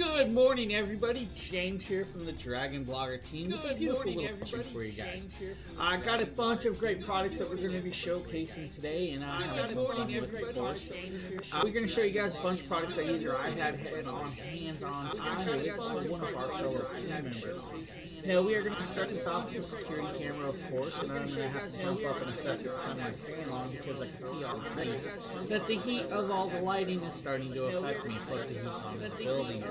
Good morning, everybody. James here from the Dragon Blogger team. Good morning, everybody. For you guys, I got a bunch of great products that we're going to be showcasing today, and good morning, everybody. We're going to show you guys a bunch of products that either I had hands-on time with or one of our fellow team members. Now we are going to start this off with the security camera, of course, and I'm going to have to jump up in a second to turn my fan on because I can see already that the heat of all the lighting is starting to affect me. Plus the heat's on this building.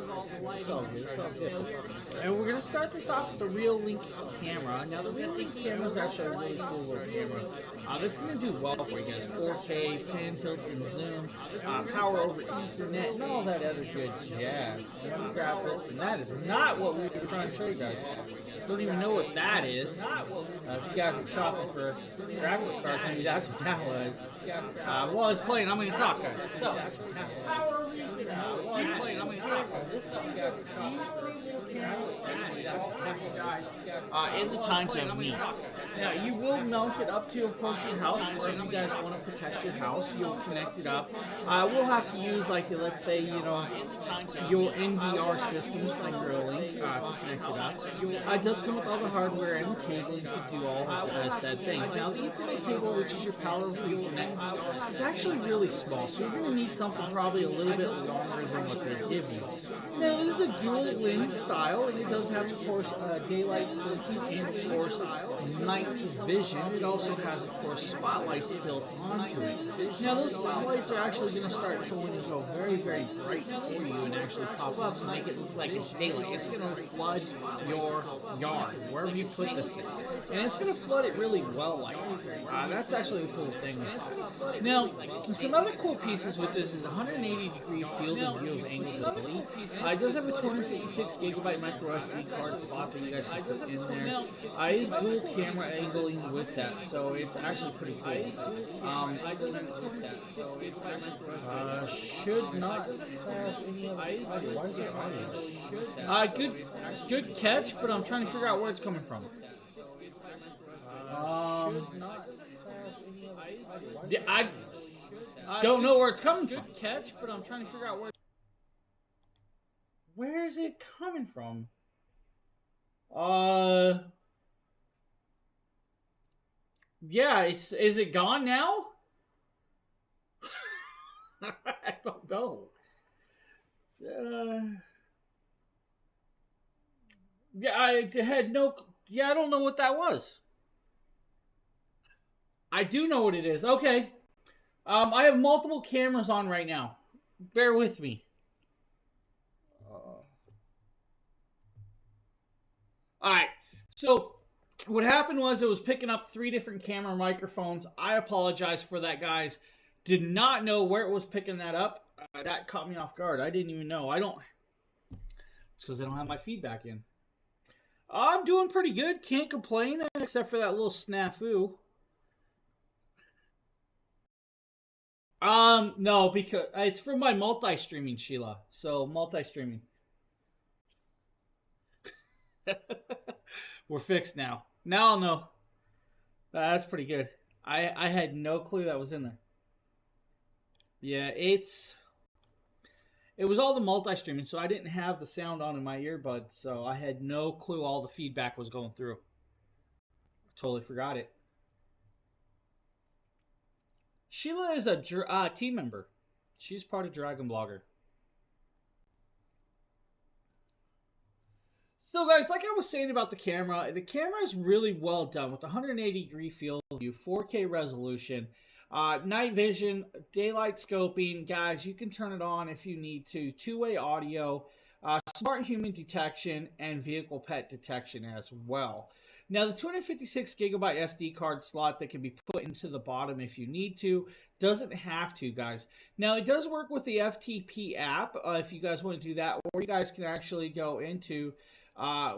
And we're going to start this off with the Real Link camera. Now, the Real Link camera is actually a really cool little camera. That's going to do well for you guys. 4K, pan, tilt, and zoom, power over Ethernet, and all that other good jazz. Let me grab this, and that is not what we were trying to show you guys. Don't even know what that is. If you guys were shopping for graphics cards, maybe that's what that was. While it's playing, I'm going to talk, guys. So, while it's playing, I'm going to talk, guys. This stuff you guys are shopping for. In the times of need. Now, you will mount it up to, of course, your house. Where you guys want to protect your house, you'll connect it up. We'll have to use, like, let's say, you know, your NVR systems from Real Link to connect it up. It does come with all the hardware and the cabling to do all of said things. Now, the Ethernet cable, which is your power over Ethernet, it's actually really small, so you're going to need something probably a little bit longer than what they give you. Now, this is a dual lens style, and it does have, of course, daylight sensing and, of course, night vision. It also has, of course, spotlights built onto it. Now, those spotlights are actually going to start going to go very, very bright for you and actually pop up to make it look like it's daylight. It's going to flood your yard, wherever you put this thing. And it's going to flood it really well like that. That's actually the cool thing. Now, some other cool pieces with this is 180-degree field of view of angle display. It does have a 256GB micro SD card slot that you guys can put in there. It is dual camera angling with that, so it's actually pretty cool. Should not have any why is it orange? Good catch, but I'm trying to figure out where it's coming from. Yeah, I don't know where it's coming from. Good catch, but I'm trying to figure out where is it coming from? Yeah, is it gone now? I don't know. I don't know what that was. I do know what it is. Okay. I have multiple cameras on right now. Bear with me. Alright. So, what happened was it was picking up 3 different camera microphones. I apologize for that, guys. Did not know where it was picking that up. That caught me off guard. I didn't even know. It's because I don't have my feedback in. I'm doing pretty good. Can't complain, except for that little snafu. No, because it's from my multi-streaming, Sheila. So, multi-streaming. We're fixed now. Now I'll know. That's pretty good. I had no clue that was in there. Yeah, it was all the multi-streaming, so I didn't have the sound on in my earbuds, so I had no clue all the feedback was going through. I totally forgot it. Sheila is a team member. She's part of Dragon Blogger. So guys, like I was saying about the camera is really well done with 180-degree field of view, 4K resolution, night vision, daylight scoping. Guys, you can turn it on if you need to. 2-way audio, smart human detection, and vehicle pet detection as well. Now, the 256GB SD card slot that can be put into the bottom if you need to doesn't have to, guys. Now, it does work with the FTP app if you guys want to do that, or you guys can actually go into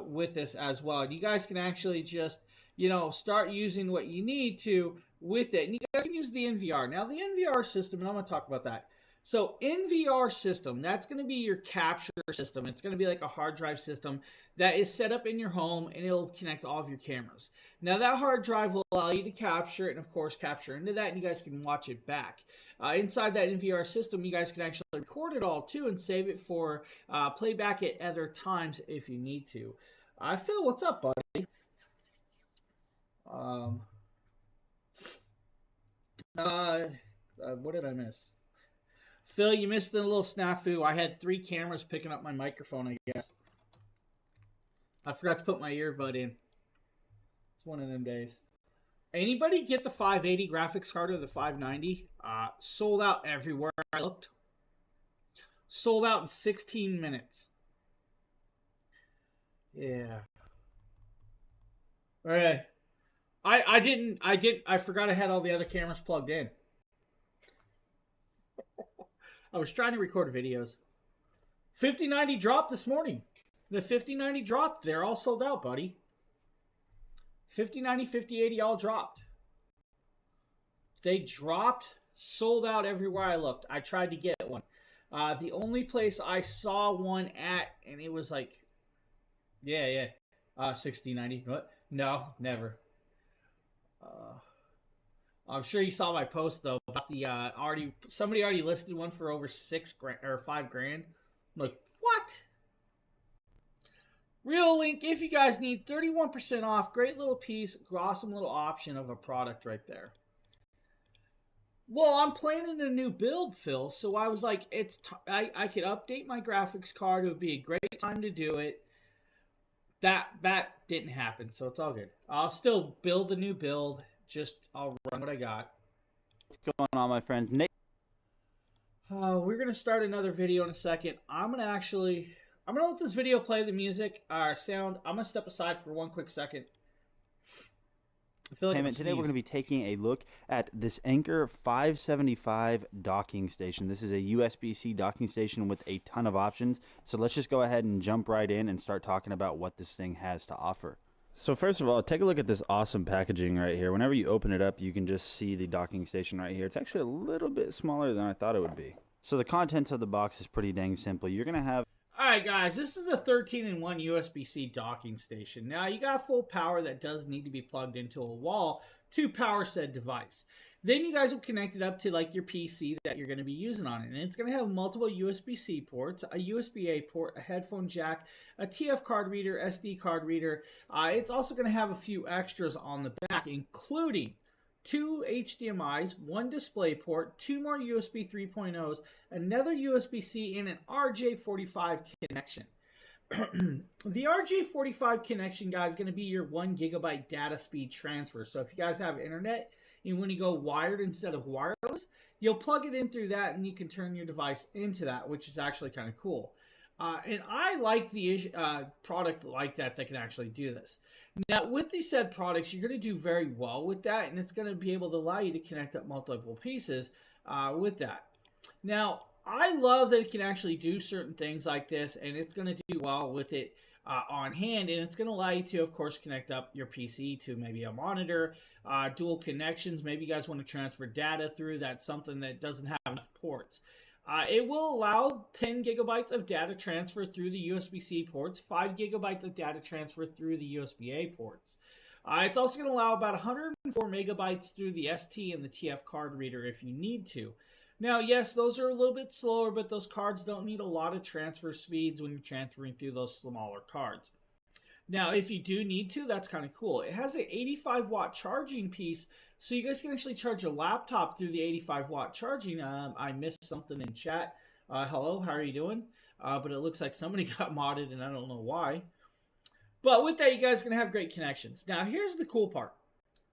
with this as well. You guys can actually just, you know, start using what you need to with it. And you guys can use the NVR. Now, the NVR system, and I'm going to talk about that. So NVR system, that's going to be your capture system. It's going to be like a hard drive system that is set up in your home, and it'll connect all of your cameras. Now that hard drive will allow you to capture it and of course capture into that, and you guys can watch it back. Inside that NVR system, you guys can actually record it all too and save it for playback at other times if you need to. Phil, what's up, buddy? What did I miss? Phil, you missed the little snafu. I had 3 cameras picking up my microphone, I guess. I forgot to put my earbud in. It's one of them days. Anybody get the 580 graphics card or the 590? Sold out everywhere I looked. Sold out in 16 minutes. Yeah. All right. I forgot I had all the other cameras plugged in. I was trying to record videos. 5090 dropped this morning. The 5090 dropped. They're all sold out, buddy. 5090, 5080 all dropped. They dropped, sold out everywhere I looked. I tried to get one. The only place I saw one at, and it was like, 6090. What? No, never. I'm sure you saw my post though about the somebody already listed one for over $6 grand or $5 grand. I'm like, what? Real link if you guys need 31% off. Great little piece, awesome little option of a product right there. Well, I'm planning a new build, Phil, so I was like, I could update my graphics card. It would be a great time to do it. That didn't happen, so it's all good. I'll still build a new build. Just I'll run what I got. What's going on, my friends? Nick. We're gonna start another video in a second. I'm gonna let this video play the music, sound. I'm gonna step aside for one quick second. I feel like today we're going to be taking a look at this Anker 575 docking station. This is a USB-C docking station with a ton of options. So let's just go ahead and jump right in and start talking about what this thing has to offer. So first of all, take a look at this awesome packaging right here. Whenever you open it up, you can just see the docking station right here. It's actually a little bit smaller than I thought it would be. So the contents of the box is pretty dang simple. You're going to have... Alright guys, this is a 13-in-1 USB-C docking station. Now you got full power that does need to be plugged into a wall to power said device. Then you guys will connect it up to like your PC that you're going to be using on it. And it's going to have multiple USB-C ports, a USB-A port, a headphone jack, a TF card reader, SD card reader. It's also going to have a few extras on the back, including 2 HDMIs, 1 display port, 2 more USB 3.0s, another USB-C, and an RJ45 connection. The RJ45 connection, guys, is going to be your 1 GB data speed transfer. So if you guys have internet and when you go wired instead of wireless, you'll plug it in through that and you can turn your device into that, which is actually kind of cool. And I like the product like that can actually do this. Now, with these said products, you're going to do very well with that, and it's going to be able to allow you to connect up multiple pieces with that. Now, I love that it can actually do certain things like this, and it's going to do well with it on hand, and it's going to allow you to, of course, connect up your PC to maybe a monitor, dual connections. Maybe you guys want to transfer data through. That's something that doesn't have enough ports. It will allow 10 gigabytes of data transfer through the USB-C ports, 5 gigabytes of data transfer through the USB-A ports. It's also going to allow about 104 megabytes through the ST and the TF card reader if you need to. Now, yes, those are a little bit slower, but those cards don't need a lot of transfer speeds when you're transferring through those smaller cards. Now, if you do need to, that's kind of cool. It has an 85-watt charging piece, so you guys can actually charge your laptop through the 85-watt charging. I missed something in chat. Hello, how are you doing? But it looks like somebody got modded, and I don't know why. But with that, you guys are going to have great connections. Now, here's the cool part.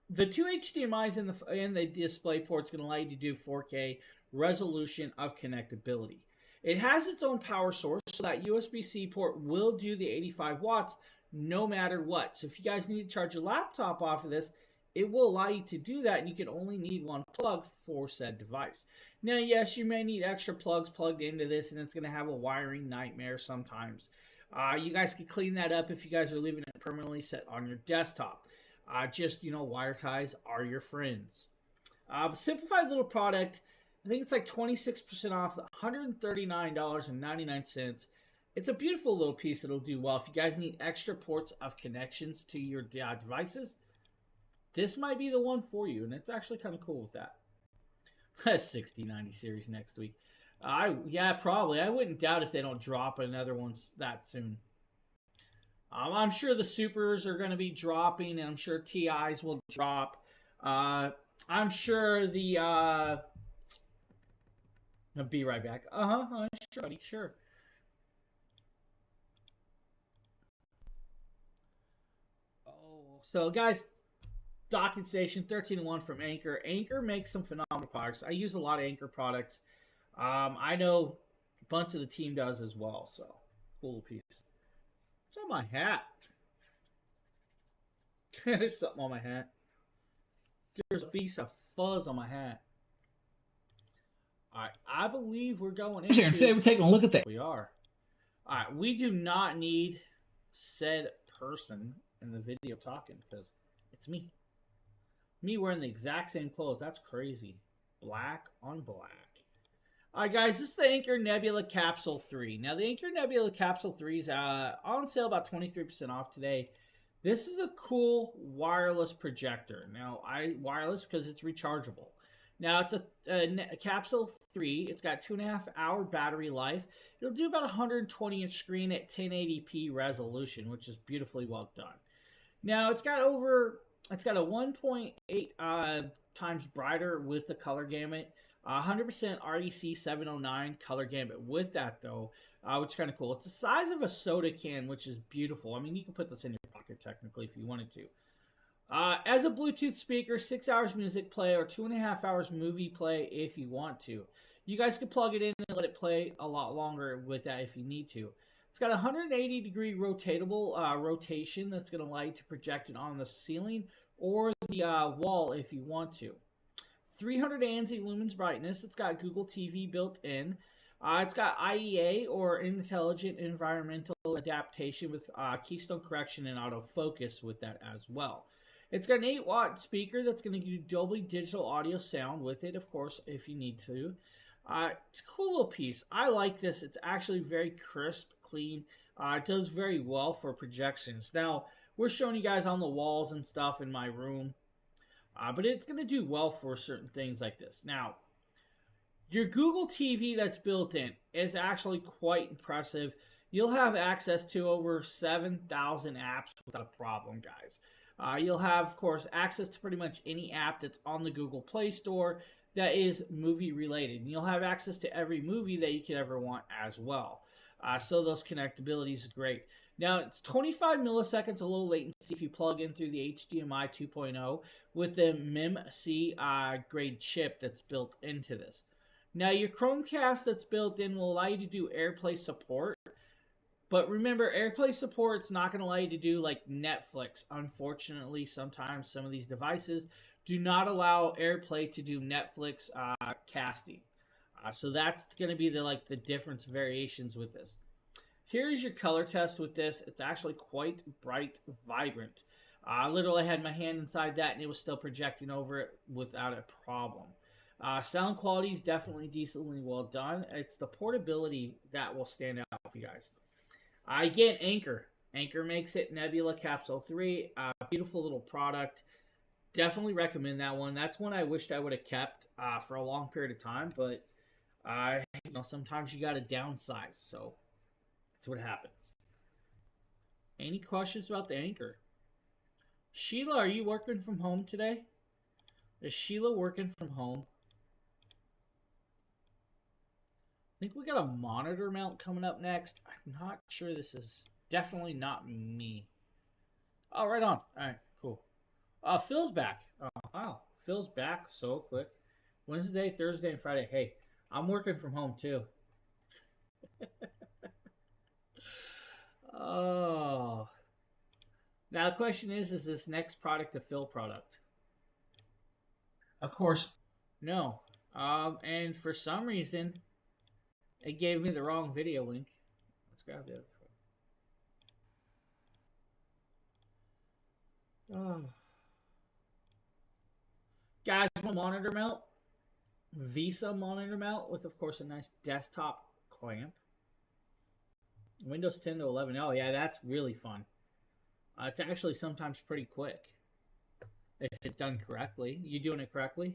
The 2 HDMIs in the display port is going to allow you to do 4K resolution of connectability. It has its own power source, so that USB-C port will do the 85 watts no matter what. So if you guys need to charge your laptop off of this, it will allow you to do that, and you can only need one plug for said device. Now, yes, you may need extra plugs plugged into this, and it's going to have a wiring nightmare sometimes. You guys can clean that up if you guys are leaving it permanently set on your desktop. Just, wire ties are your friends. Simplified little product. I think it's like 26% off, $139.99. It's a beautiful little piece that'll do well. If you guys need extra ports of connections to your devices, this might be the one for you, and it's actually kind of cool with that. 6090 series next week. Yeah, probably. I wouldn't doubt if they don't drop another one that soon. I'm sure the supers are going to be dropping, and I'm sure TIs will drop. I'm sure the I'll be right back. Sure, buddy, sure. Oh, so guys, docking station 13-1 from Anchor. Anchor makes some phenomenal products. I use a lot of Anchor products. I know a bunch of the team does as well. So cool piece. What's on my hat? There's something on my hat. There's a piece of fuzz on my hat. All right, I believe we're going in. Today we're taking a look at that. We are. All right, we do not need said person in the video talking because it's me. Me wearing the exact same clothes. That's crazy. Black on black. All right, guys, this is the Anchor Nebula Capsule 3. Now, the Anchor Nebula Capsule 3 is on sale about 23% off today. This is a cool wireless projector. Now, wireless because it's rechargeable. Now, it's a Capsule 3. It's got 2.5-hour battery life. It'll do about 120-inch screen at 1080p resolution, which is beautifully well done. Now, it's got a 1.8 times brighter with the color gamut. 100% REC 709 color gamut with that, though, which is kind of cool. It's the size of a soda can, which is beautiful. I mean, you can put this in your pocket, technically, if you wanted to. As a Bluetooth speaker, 6 hours music play or 2.5 hours movie play if you want to. You guys can plug it in and let it play a lot longer with that if you need to. It's got a 180-degree rotatable rotation that's going to allow you to project it on the ceiling or the wall if you want to. 300 ANSI lumens brightness. It's got Google TV built in. It's got IEA or Intelligent Environmental Adaptation with keystone correction and autofocus with that as well. It's got an 8-watt speaker that's going to give you Dolby Digital audio sound with it, of course, if you need to. It's a cool little piece. I like this. It's actually very crisp, clean. It does very well for projections. Now, we're showing you guys on the walls and stuff in my room. But it's going to do well for certain things like this. Now, your Google TV that's built in is actually quite impressive. You'll have access to over 7,000 apps without a problem, guys. You'll have, of course, access to pretty much any app that's on the Google Play Store that is movie related. And you'll have access to every movie that you could ever want as well. So those connectabilities is great. Now, it's 25 milliseconds, a low latency if you plug in through the HDMI 2.0 with the MIM-C grade chip that's built into this. Now, your Chromecast that's built in will allow you to do AirPlay support. But remember, AirPlay support's not going to allow you to do like Netflix. Unfortunately, sometimes some of these devices do not allow AirPlay to do Netflix casting. So that's going to be the difference variations with this. Here's your color test with this. It's actually quite bright, vibrant. Literally, I had my hand inside that, and it was still projecting over it without a problem. Sound quality is definitely decently well done. It's the portability that will stand out for you guys. Again, Anchor. Anchor makes it Nebula Capsule 3. Beautiful little product. Definitely recommend that one. That's one I wished I would have kept for a long period of time, but sometimes you got to downsize, so that's what happens. Any questions about the Anchor? Sheila, are you working from home today? Is Sheila working from home? I think we got a monitor mount coming up next. I'm not sure this is definitely not me. Oh, right on. All right, cool. Phil's back. Oh, wow. Phil's back so quick. Wednesday, Thursday, and Friday. Hey, I'm working from home too. Oh. Now the question is this next product a Phil product? Of course. No. And for some reason, it gave me the wrong video link. Let's grab the other one. Oh. Guys, want a monitor mount? Visa monitor mount with, of course, a nice desktop clamp. Windows 10 to 11. Oh, yeah, that's really fun. It's actually sometimes pretty quick if it's done correctly. You doing it correctly?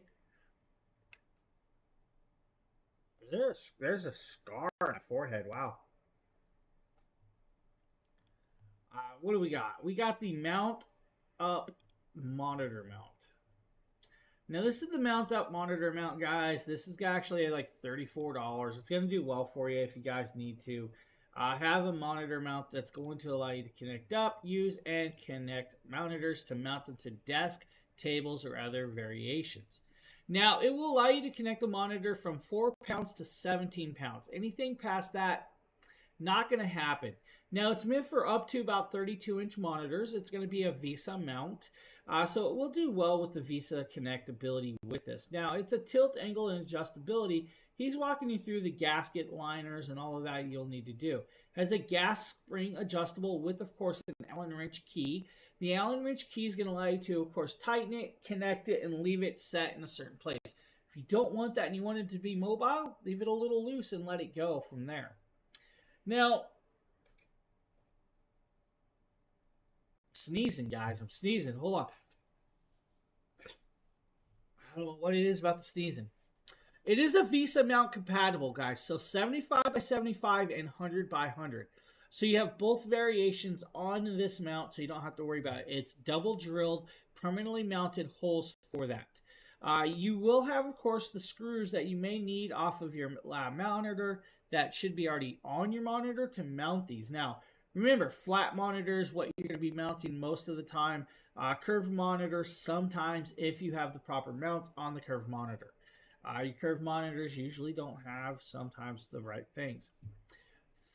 There's a scar on the forehead. Wow. What do we got? We got the mount up monitor mount. Now, this is the mount up monitor mount, guys. This is actually like $34. It's going to do well for you if you guys need to. Have a monitor mount that's going to allow you to connect up, use, and connect monitors to mount them to desk, tables, or other variations. Now, it will allow you to connect a monitor from 4 pounds to 17 pounds. Anything past that, not going to happen. Now, it's meant for up to about 32-inch monitors. It's going to be a VESA mount, so it will do well with the VESA connectability with this. Now, it's a tilt, angle, and adjustability. He's walking you through the gasket liners and all of that you'll need to do. Has a gas spring adjustable with, of course, an Allen wrench key. The Allen wrench key is going to allow you to, of course, tighten it, connect it, and leave it set in a certain place. If you don't want that and you want it to be mobile, leave it a little loose and let it go from there. Now, sneezing, guys. I'm sneezing. Hold on. I don't know what it is about the sneezing. It is a VESA mount compatible, guys. So 75 by 75 and 100 by 100. So you have both variations on this mount, so you don't have to worry about it. It's double drilled, permanently mounted holes for that. You will have, of course, the screws that you may need off of your monitor that should be already on your monitor to mount these. Now, remember, flat monitors, what you're going to be mounting most of the time. Curved monitors, sometimes if you have the proper mount on the curved monitor. Your curved monitors usually don't have sometimes the right things.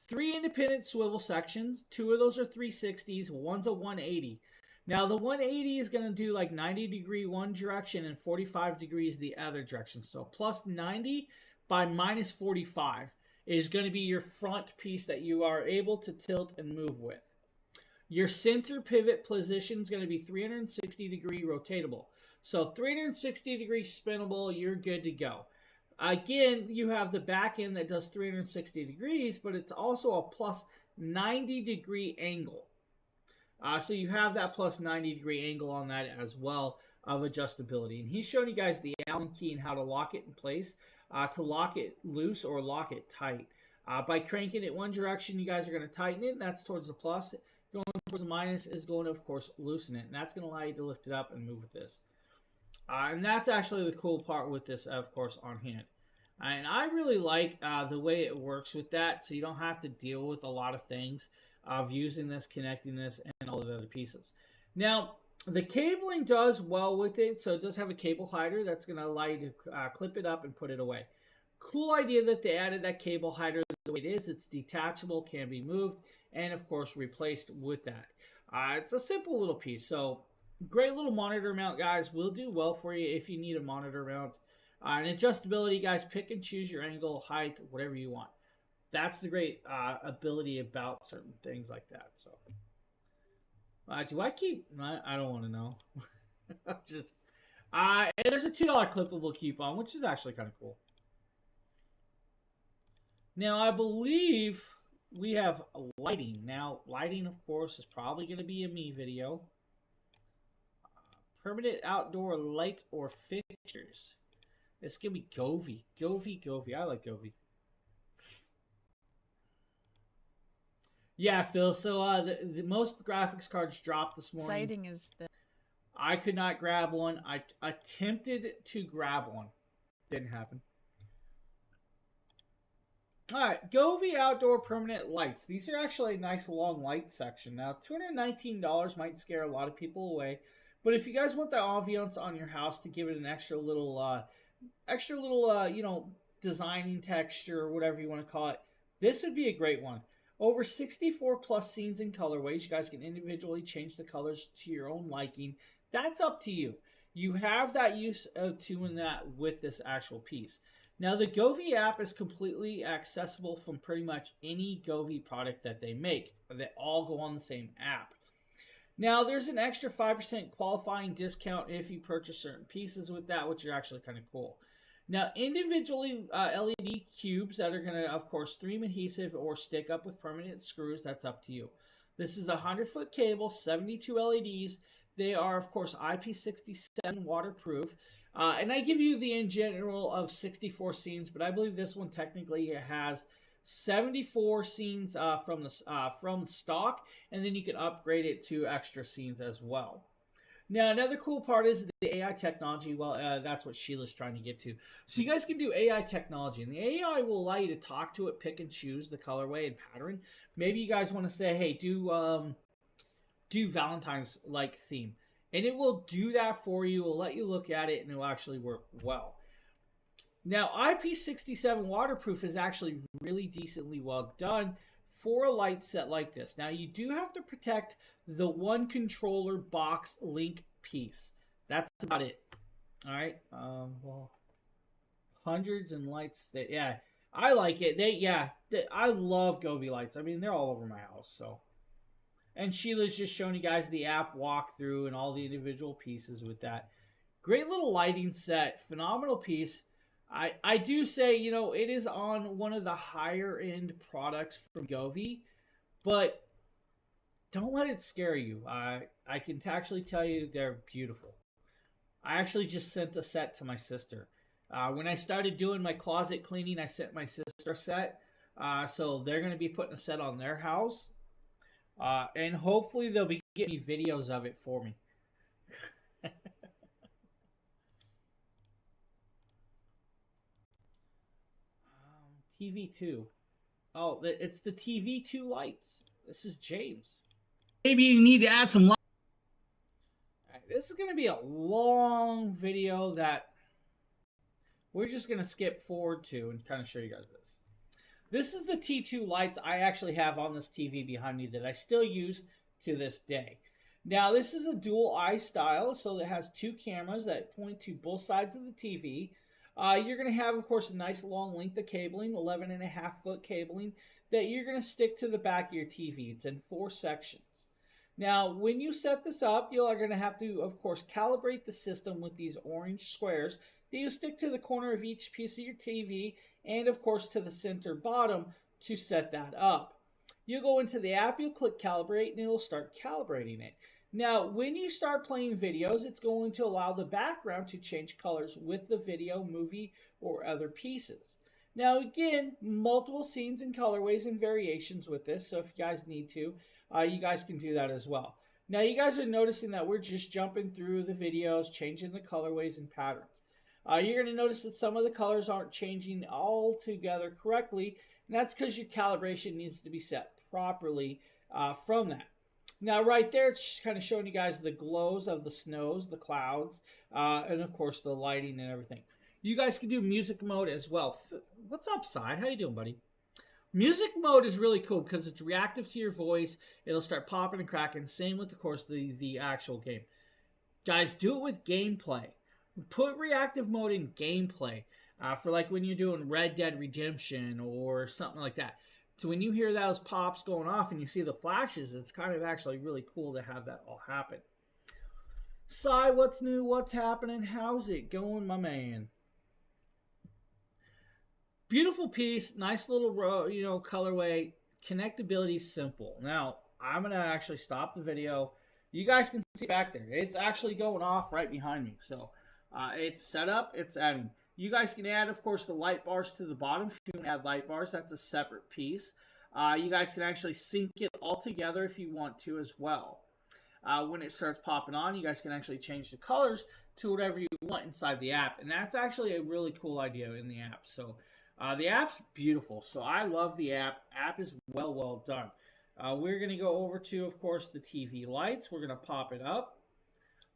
3 independent swivel sections. 2 of those are 360s. One's a 180. Now, the 180 is going to do like 90 degree one direction and 45 degrees the other direction. So plus 90 by minus 45 is going to be your front piece that you are able to tilt and move with. Your center pivot position is going to be 360 degree rotatable. So 360 degree spinnable, you're good to go. Again, you have the back end that does 360 degrees, but it's also a plus 90 degree angle. So you have that plus 90 degree angle on that as well of adjustability. And he's showing you guys the Allen key and how to lock it in place, to lock it loose or lock it tight. By cranking it one direction, you guys are going to tighten it, and that's towards the plus. Going towards the minus is going to, of course, loosen it. And that's going to allow you to lift it up and move with this. And that's actually the cool part with this, of course, on hand. And I really like the way it works with that, so you don't have to deal with a lot of things of using this, connecting this, and all of the other pieces. Now, the cabling does well with it, so it does have a cable hider that's going to allow you to clip it up and put it away. Cool idea that they added that cable hider the way it is. It's detachable, can be moved, and of course replaced with that. It's a simple little piece, so great little monitor mount, guys. Will do well for you if you need a monitor mount. And adjustability, guys, pick and choose your angle, height, whatever you want. That's the great ability about certain things like that. So, do I keep? I don't want to know. Just, and there's a $2 clippable coupon, which is actually kind of cool. Now, I believe we have lighting. Now, lighting, of course, is probably going to be a me video. Permanent outdoor lights or fixtures. It's going to be Govee. Govee. I like Govee. Yeah, Phil. So the most graphics cards dropped this morning. Exciting is the. I could not grab one. I attempted to grab one. Didn't happen. All right, Govee outdoor permanent lights. These are actually a nice long light section. Now, $219 might scare a lot of people away, but if you guys want the ambiance on your house to give it an extra little, designing texture or whatever you want to call it, this would be a great one. Over 64 plus scenes and colorways. You guys can individually change the colors to your own liking. That's up to you. You have that use of doing that with this actual piece. Now, the Govee app is completely accessible from pretty much any Govee product that they make. They all go on the same app. Now, there's an extra 5% qualifying discount if you purchase certain pieces with that, which are actually kind of cool. Now, individually LED cubes that are going to, of course, stream adhesive or stick up with permanent screws, that's up to you. This is a 100-foot cable, 72 LEDs. They are, of course, IP67 waterproof. And I give you the in general of 64 scenes, but I believe this one technically has 74 scenes from stock, and then you can upgrade it to extra scenes as well. Now, another cool part is the AI technology. Well, that's what Sheila's trying to get to. So you guys can do AI technology, and the AI will allow you to talk to it, pick and choose the colorway and pattern. Maybe you guys want to say, hey, do Valentine's like theme, and it will do that for you. It will let you look at it, and it will actually work well. Now, IP67 waterproof is actually really decently well done for a light set like this. Now, you do have to protect the one controller box link piece. That's about it. All right. Well, hundreds and lights. Yeah, I like it. I love Govee lights. I mean, they're all over my house. So, and Sheila's just showing you guys the app walkthrough and all the individual pieces with that. Great little lighting set. Phenomenal piece. I do say, you know, it is on one of the higher end products from Govee, but don't let it scare you. I can actually tell you they're beautiful. I actually just sent a set to my sister. When I started doing my closet cleaning, I sent my sister a set. So they're going to be putting a set on their house. And hopefully they'll be getting videos of it for me. TV2. Oh, it's the TV2 lights. This is James. Maybe you need to add some light. Right, this is going to be a long video that we're just going to skip forward to and kind of show you guys this. This is the T2 lights I actually have on this TV behind me that I still use to this day. Now, this is a dual eye style, so it has two cameras that point to both sides of the TV. You're going to have, of course, a nice long length of cabling, 11.5-foot cabling, that you're going to stick to the back of your TV. It's in 4 sections. Now, when you set this up, you are going to have to, of course, calibrate the system with these orange squares that you stick to the corner of each piece of your TV and, of course, to the center bottom to set that up. You'll go into the app, you'll click calibrate, and it'll start calibrating it. Now, when you start playing videos, it's going to allow the background to change colors with the video, movie, or other pieces. Now, again, multiple scenes and colorways and variations with this, so if you guys need to, you guys can do that as well. Now, you guys are noticing that we're just jumping through the videos, changing the colorways and patterns. You're going to notice that some of the colors aren't changing all together correctly, and that's because your calibration needs to be set properly from that. Now, right there, it's just kind of showing you guys the glows of the snows, the clouds, and, of course, the lighting and everything. You guys can do music mode as well. What's up, Cy? How you doing, buddy? Music mode is really cool because it's reactive to your voice. It'll start popping and cracking. Same with, of course, the actual game. Guys, do it with gameplay. Put reactive mode in gameplay for like when you're doing Red Dead Redemption or something like that. So when you hear those pops going off and you see the flashes, it's kind of actually really cool to have that all happen. Cy, what's new? What's happening? How's it going, my man? Beautiful piece, nice little colorway. Connectability is simple. Now, I'm going to actually stop the video. You guys can see back there. It's actually going off right behind me. So it's set up. It's adding. You guys can add, of course, the light bars to the bottom. If you want to add light bars, that's a separate piece. You guys can actually sync it all together if you want to as well. When it starts popping on, you guys can actually change the colors to whatever you want inside the app. And that's actually a really cool idea in the app. So the app's beautiful. So I love the app. App is well done. We're going to go over to, of course, the TV lights. We're going to pop it up.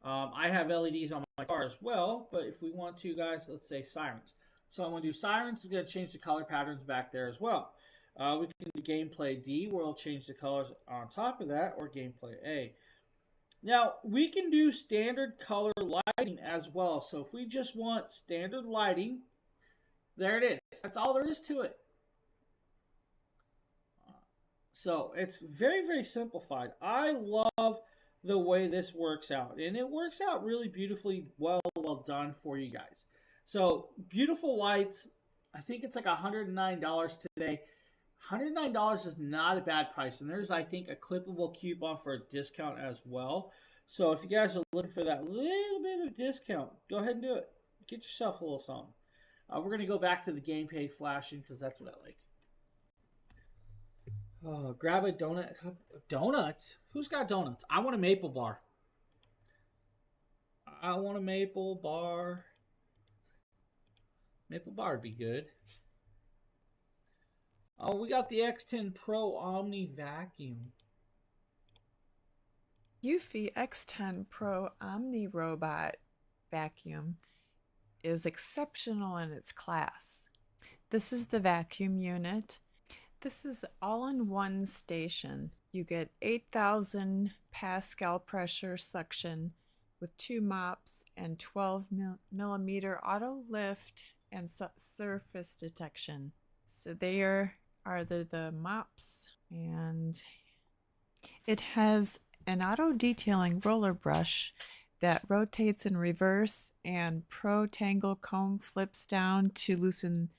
I have LEDs on my car as well, but if we want to, guys, let's say sirens. So I'm going to do sirens. It's going to change the color patterns back there as well. We can do gameplay D, where I'll change the colors on top of that, or gameplay A. Now, we can do standard color lighting as well. So if we just want standard lighting, there it is. That's all there is to it. So it's very simplified. I love the way this works out, and it works out really beautifully, well done for you guys. So beautiful lights. I think it's like $109 today. $109 is not a bad price, and there's I think a clippable coupon for a discount as well. So if you guys are looking for that little bit of discount, go ahead and do it. Get yourself a little something. We're gonna go back to the gameplay flashing because that's what I like. Oh, grab a donut. Donuts? Who's got donuts? I want a maple bar. I want a maple bar. Maple bar would be good. Oh, we got the X10 Pro Omni Vacuum. Eufy X10 Pro Omni Robot Vacuum is exceptional in its class. This is the vacuum unit. This is all-in-one station. You get 8,000 Pascal pressure suction with 2 mops and 12 millimeter auto lift and surface detection. So there are the mops, and it has an auto detailing roller brush that rotates in reverse, and Pro Tangle comb flips down to loosen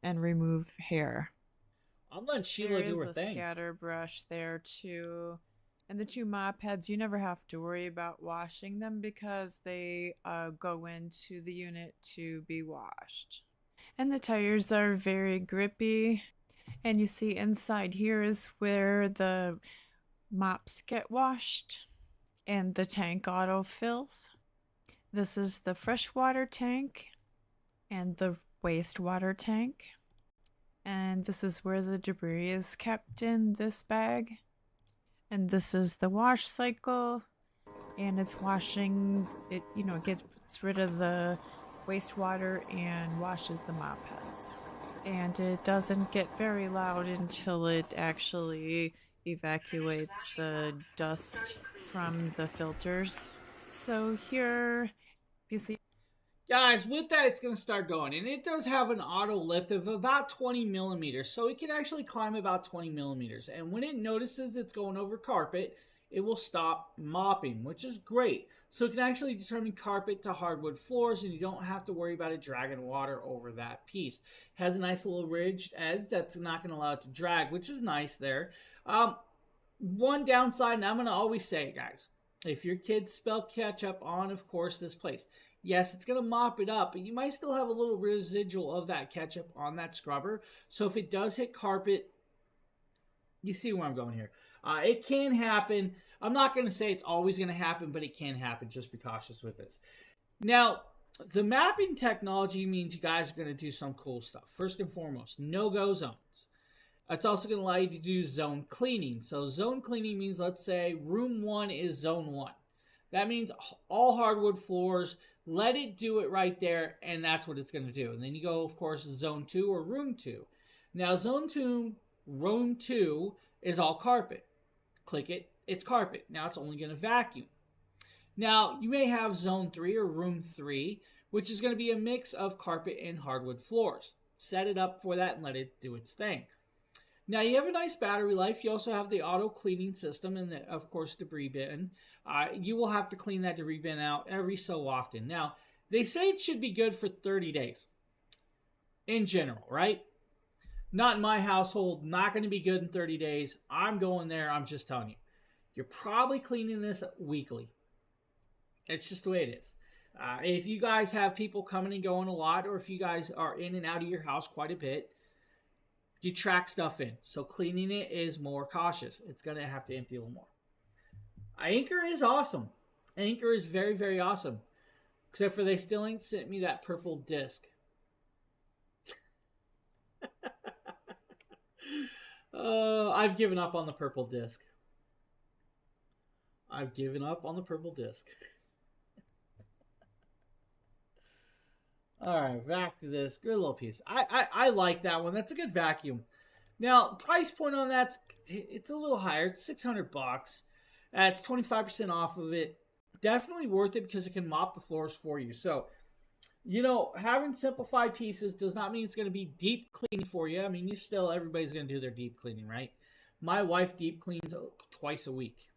and remove hair. I'm letting Sheila do her thing. There is a scatter brush there too. And the 2 mop heads, you never have to worry about washing them because they go into the unit to be washed. And the tires are very grippy. And you see inside here is where the mops get washed and the tank auto fills. This is the freshwater tank and the wastewater tank. And this is where the debris is kept in this bag. And this is the wash cycle, and it's washing it, gets rid of the wastewater and washes the mop heads. And it doesn't get very loud until it actually evacuates the dust from the filters. So here you see, guys, with that, it's going to start going. And it does have an auto lift of about 20 millimeters. So it can actually climb about 20 millimeters. And when it notices it's going over carpet, it will stop mopping, which is great. So it can actually determine carpet to hardwood floors, and you don't have to worry about it dragging water over that piece. It has a nice little ridged edge that's not going to allow it to drag, which is nice there. One downside, and I'm going to always say it, guys. If your kids spell ketchup on, of course, this place. Yes, it's going to mop it up, but you might still have a little residual of that ketchup on that scrubber. So if it does hit carpet, you see where I'm going here. It can happen. I'm not going to say it's always going to happen, but it can happen. Just be cautious with this. Now, the mapping technology means you guys are going to do some cool stuff. First and foremost, no-go zones. It's also going to allow you to do zone cleaning. So zone cleaning means, let's say, room 1 is zone 1. That means all hardwood floors, let it do it right there, and that's what it's going to do. And then you go, of course, zone 2 or room 2. Now, zone 2, room 2 is all carpet. Click it, it's carpet. Now it's only going to vacuum. Now, you may have zone 3 or room 3, which is going to be a mix of carpet and hardwood floors. Set it up for that and let it do its thing. Now, you have a nice battery life. You also have the auto cleaning system and, of course, debris bin. You will have to clean that debris bin out every so often. Now, they say it should be good for 30 days in general, right? Not in my household. Not going to be good in 30 days. I'm going there. I'm just telling you. You're probably cleaning this weekly. It's just the way it is. If you guys have people coming and going a lot, or if you guys are in and out of your house quite a bit, you track stuff in. So cleaning it is more cautious. It's going to have to empty a little more. Anchor is awesome. Anchor is very, very awesome. Except for they still ain't sent me that purple disc. I've given up on the purple disc. I've given up on the purple disc. Alright, back to this. Good little piece. I like that one. That's a good vacuum. Now, price point on that, it's a little higher. It's $600. It's 25% off of it. Definitely worth it because it can mop the floors for you. So, having simplified pieces does not mean it's going to be deep cleaning for you. I mean, everybody's going to do their deep cleaning, right? My wife deep cleans twice a week.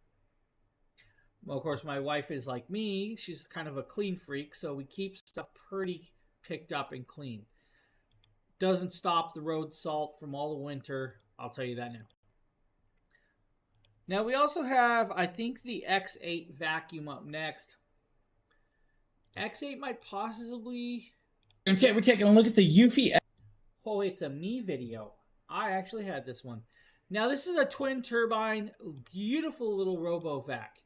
Well, of course, my wife is like me. She's kind of a clean freak, so we keep stuff pretty picked up and cleaned. Doesn't stop the road salt from all the winter. I'll tell you that now. Now we also have, I think, the X8 vacuum up next. X8 might possibly... And today we're taking a look at the Eufy. Oh, it's a me video. I actually had this one. Now this is a twin turbine, beautiful little RoboVac.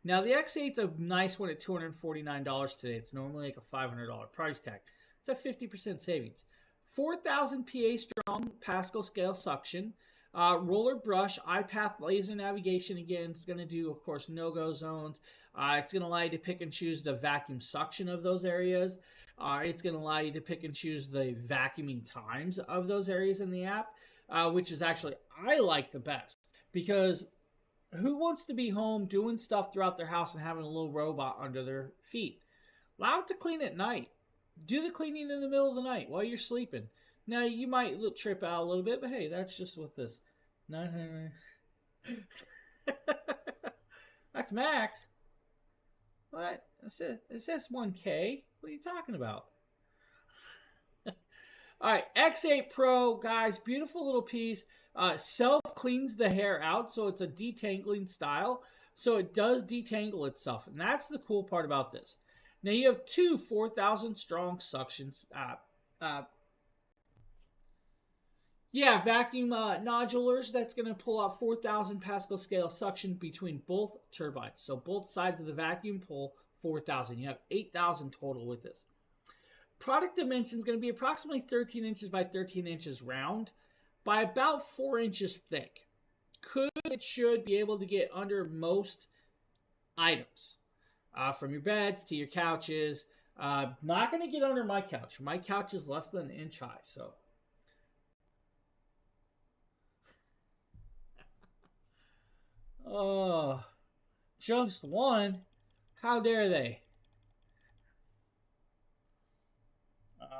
Now the X8's a nice one at $249 today. It's normally like a $500 price tag. It's a 50% savings. 4,000 PA strong Pascal scale suction. Roller brush, iPath laser navigation again. It's going to do, of course, no-go zones. It's going to allow you to pick and choose the vacuum suction of those areas. It's going to allow you to pick and choose the vacuuming times of those areas in the app, which is actually, I like the best. Because who wants to be home doing stuff throughout their house and having a little robot under their feet? Allow it to clean at night. Do the cleaning in the middle of the night while you're sleeping. Now, you might trip out a little bit, but hey, that's just what this... That's max. What? It says 1K. What are you talking about? Alright, X8 Pro, guys. Beautiful little piece. Self-cleans the hair out, so it's a detangling style. So it does detangle itself. And that's the cool part about this. Now, you have two 4,000 strong suctions. Vacuum nodulars. That's going to pull out 4,000 Pascal scale suction between both turbines. So both sides of the vacuum pull 4,000. You have 8,000 total with this. Product dimension is going to be approximately 13 inches by 13 inches round by about 4 inches thick. Should be able to get under most items. From your beds to your couches. Not going to get under my couch. My couch is less than an inch high, so... Oh, just one? How dare they?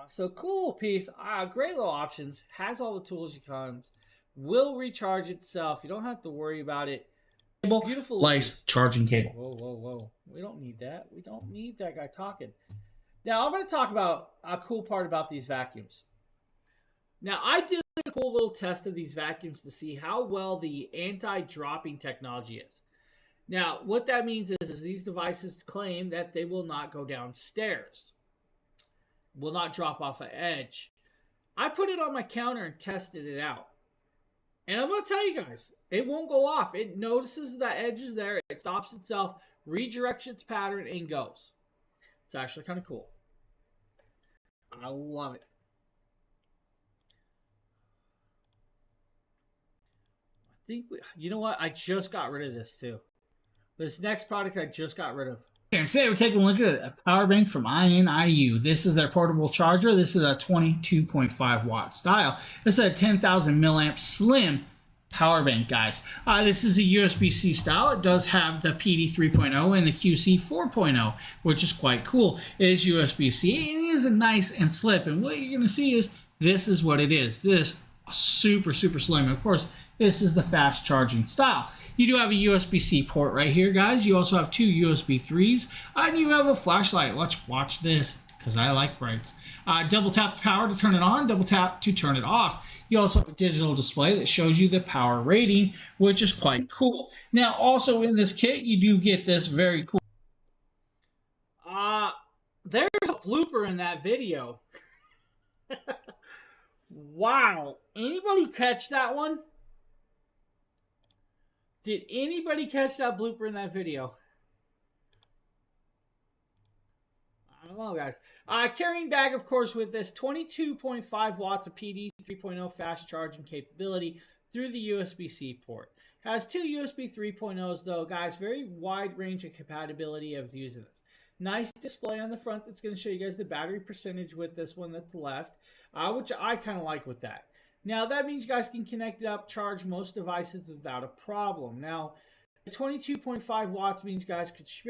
So cool piece. Great little options. Has all the tools you comes. Will recharge itself. You don't have to worry about it. Beautiful. Lice charging cable. Whoa. We don't need that. We don't need that guy talking. Now, I'm going to talk about a cool part about these vacuums. Now, I did a cool little test of these vacuums to see how well the anti-dropping technology is. Now, what that means is these devices claim that they will not go downstairs, will not drop off an edge. I put it on my counter and tested it out. And I'm going to tell you guys, it won't go off. It notices that edge is there. It stops itself, redirects its pattern, and goes. It's actually kind of cool. I love it. I think, you know what? I just got rid of this too. This next product I just got rid of. And today we're taking a look at a power bank from INIU. This is their portable charger. This is a 22.5 watt style. This is a 10,000 milliamp slim power bank, guys. This is a USB-C style. It does have the PD 3.0 and the QC 4.0, which is quite cool. It is USB-C and it is a nice and slip. And what you're going to see is this is what it is. This super slim. And of course, this is the fast charging style. You do have a USB-C port right here, guys. You also have two USB 3s, and you have a flashlight. Let's watch this, because I like brights. Double tap the power to turn it on, double tap to turn it off. You also have a digital display that shows you the power rating, which is quite cool. Now, also in this kit, you do get this very cool. There's a blooper in that video. Wow. Anybody catch that one? Did anybody catch that blooper in that video? I don't know, guys. Carrying bag, of course, with this 22.5 watts of PD 3.0 fast charging capability through the USB-C port. Has two USB 3.0s, though, guys. Very wide range of compatibility of using this. Nice display on the front that's going to show you guys the battery percentage with this one that's left, which I kind of like with that. Now, that means you guys can connect it up, charge most devices without a problem. Now, 22.5 watts means you guys should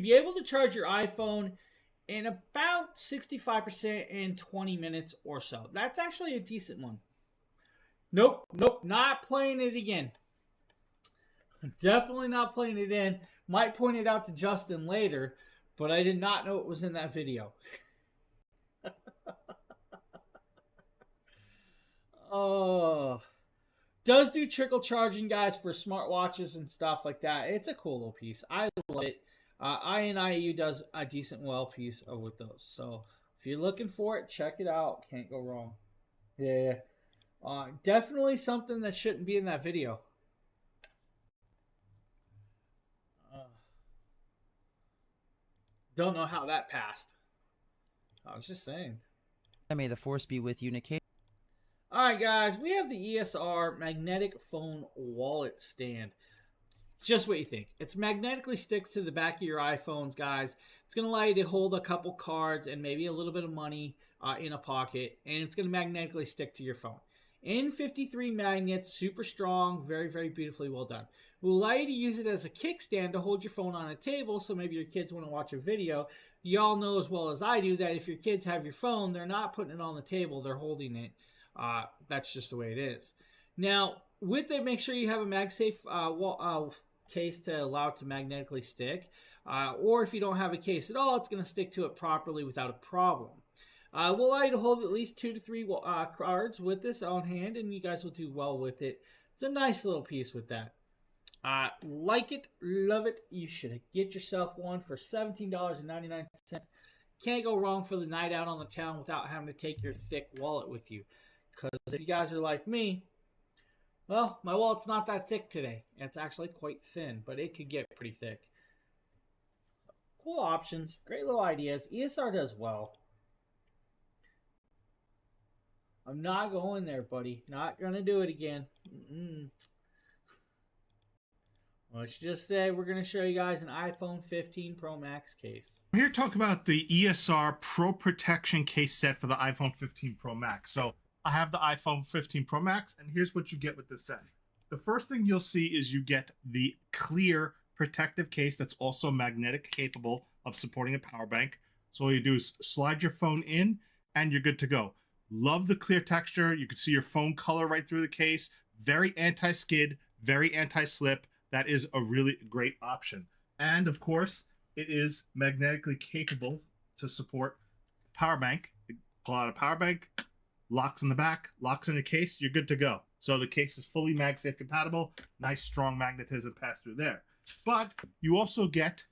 be able to charge your iPhone in about 65% in 20 minutes or so. That's actually a decent one. Nope, not playing it again. Definitely not playing it in. Might point it out to Justin later, but I did not know it was in that video. Oh, does do trickle charging, guys, for smartwatches and stuff like that. It's a cool little piece. I love it. INIU does a decent well piece with those. So if you're looking for it, check it out. Can't go wrong. Yeah. Definitely something that shouldn't be in that video. Don't know how that passed. I was just saying. May the force be with you, Nikkei. Alright guys, we have the ESR magnetic phone wallet stand. Just what you think. It's magnetically sticks to the back of your iPhones, guys. It's going to allow you to hold a couple cards and maybe a little bit of money in a pocket. And it's going to magnetically stick to your phone. N53 magnets, super strong, very, very beautifully well done. Will allow you to use it as a kickstand to hold your phone on a table, so maybe your kids want to watch a video. Y'all know as well as I do that if your kids have your phone, they're not putting it on the table, they're holding it. That's just the way it is. Now, with it, make sure you have a MagSafe case to allow it to magnetically stick. Or if you don't have a case at all, it's going to stick to it properly without a problem. We'll allow you to hold at least 2 to 3 cards with this on hand, and you guys will do well with it. It's a nice little piece with that. Like it, love it. You should get yourself one for $17.99. Can't go wrong for the night out on the town without having to take your thick wallet with you. Because if you guys are like me, well, my wallet's not that thick today. It's actually quite thin, but it could get pretty thick. Cool options, great little ideas. ESR does well. I'm not going there, buddy. Not going to do it again. Let's just say we're going to show you guys an iPhone 15 Pro Max case. I'm here to talk about the ESR Pro Protection case set for the iPhone 15 Pro Max. So I have the iPhone 15 Pro Max, and here's what you get with this set. The first thing you'll see is you get the clear protective case that's also magnetic capable of supporting a power bank. So all you do is slide your phone in, and you're good to go. Love the clear texture. You can see your phone color right through the case. Very anti-skid, very anti-slip. That is a really great option. And of course, it is magnetically capable to support power bank. You pull out a power bank, locks in the back, locks in the case, you're good to go. So the case is fully MagSafe compatible. Nice strong magnetism pass through there. But you also get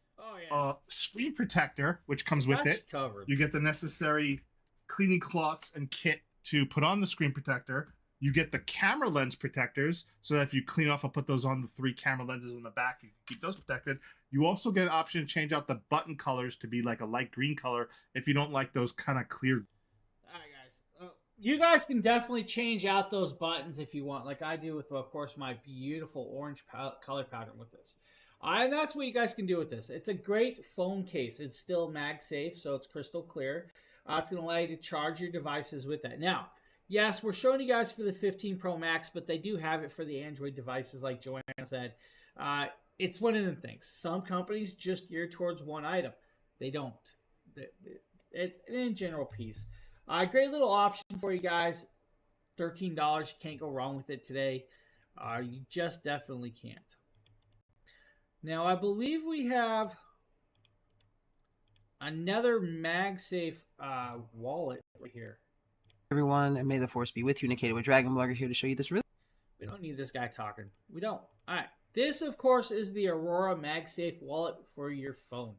a screen protector, which comes with it. You get the necessary cleaning cloths and kit to put on the screen protector. You get the camera lens protectors, so that if you clean off and put those on the 3 camera lenses on the back, you can keep those protected. You also get an option to change out the button colors to be like a light green color if you don't like those kind of clear. All right, guys. You guys can definitely change out those buttons if you want, like I do with, of course, my beautiful orange color pattern with this. And that's what you guys can do with this. It's a great phone case. It's still MagSafe, so it's crystal clear. It's going to allow you to charge your devices with that. Now, yes, we're showing you guys for the 15 Pro Max, but they do have it for the Android devices, like Joanna said. It's one of the things. Some companies just gear towards one item. They don't. It's an in general piece. Great little option for you guys. $13. You can't go wrong with it today. You just definitely can't. Now, I believe we have another MagSafe wallet right here. Everyone, and may the force be with you. Nikkei with Dragon Blogger here to show you this really. We don't need this guy talking. We don't. All right. This, of course, is the Aurora MagSafe wallet for your phone.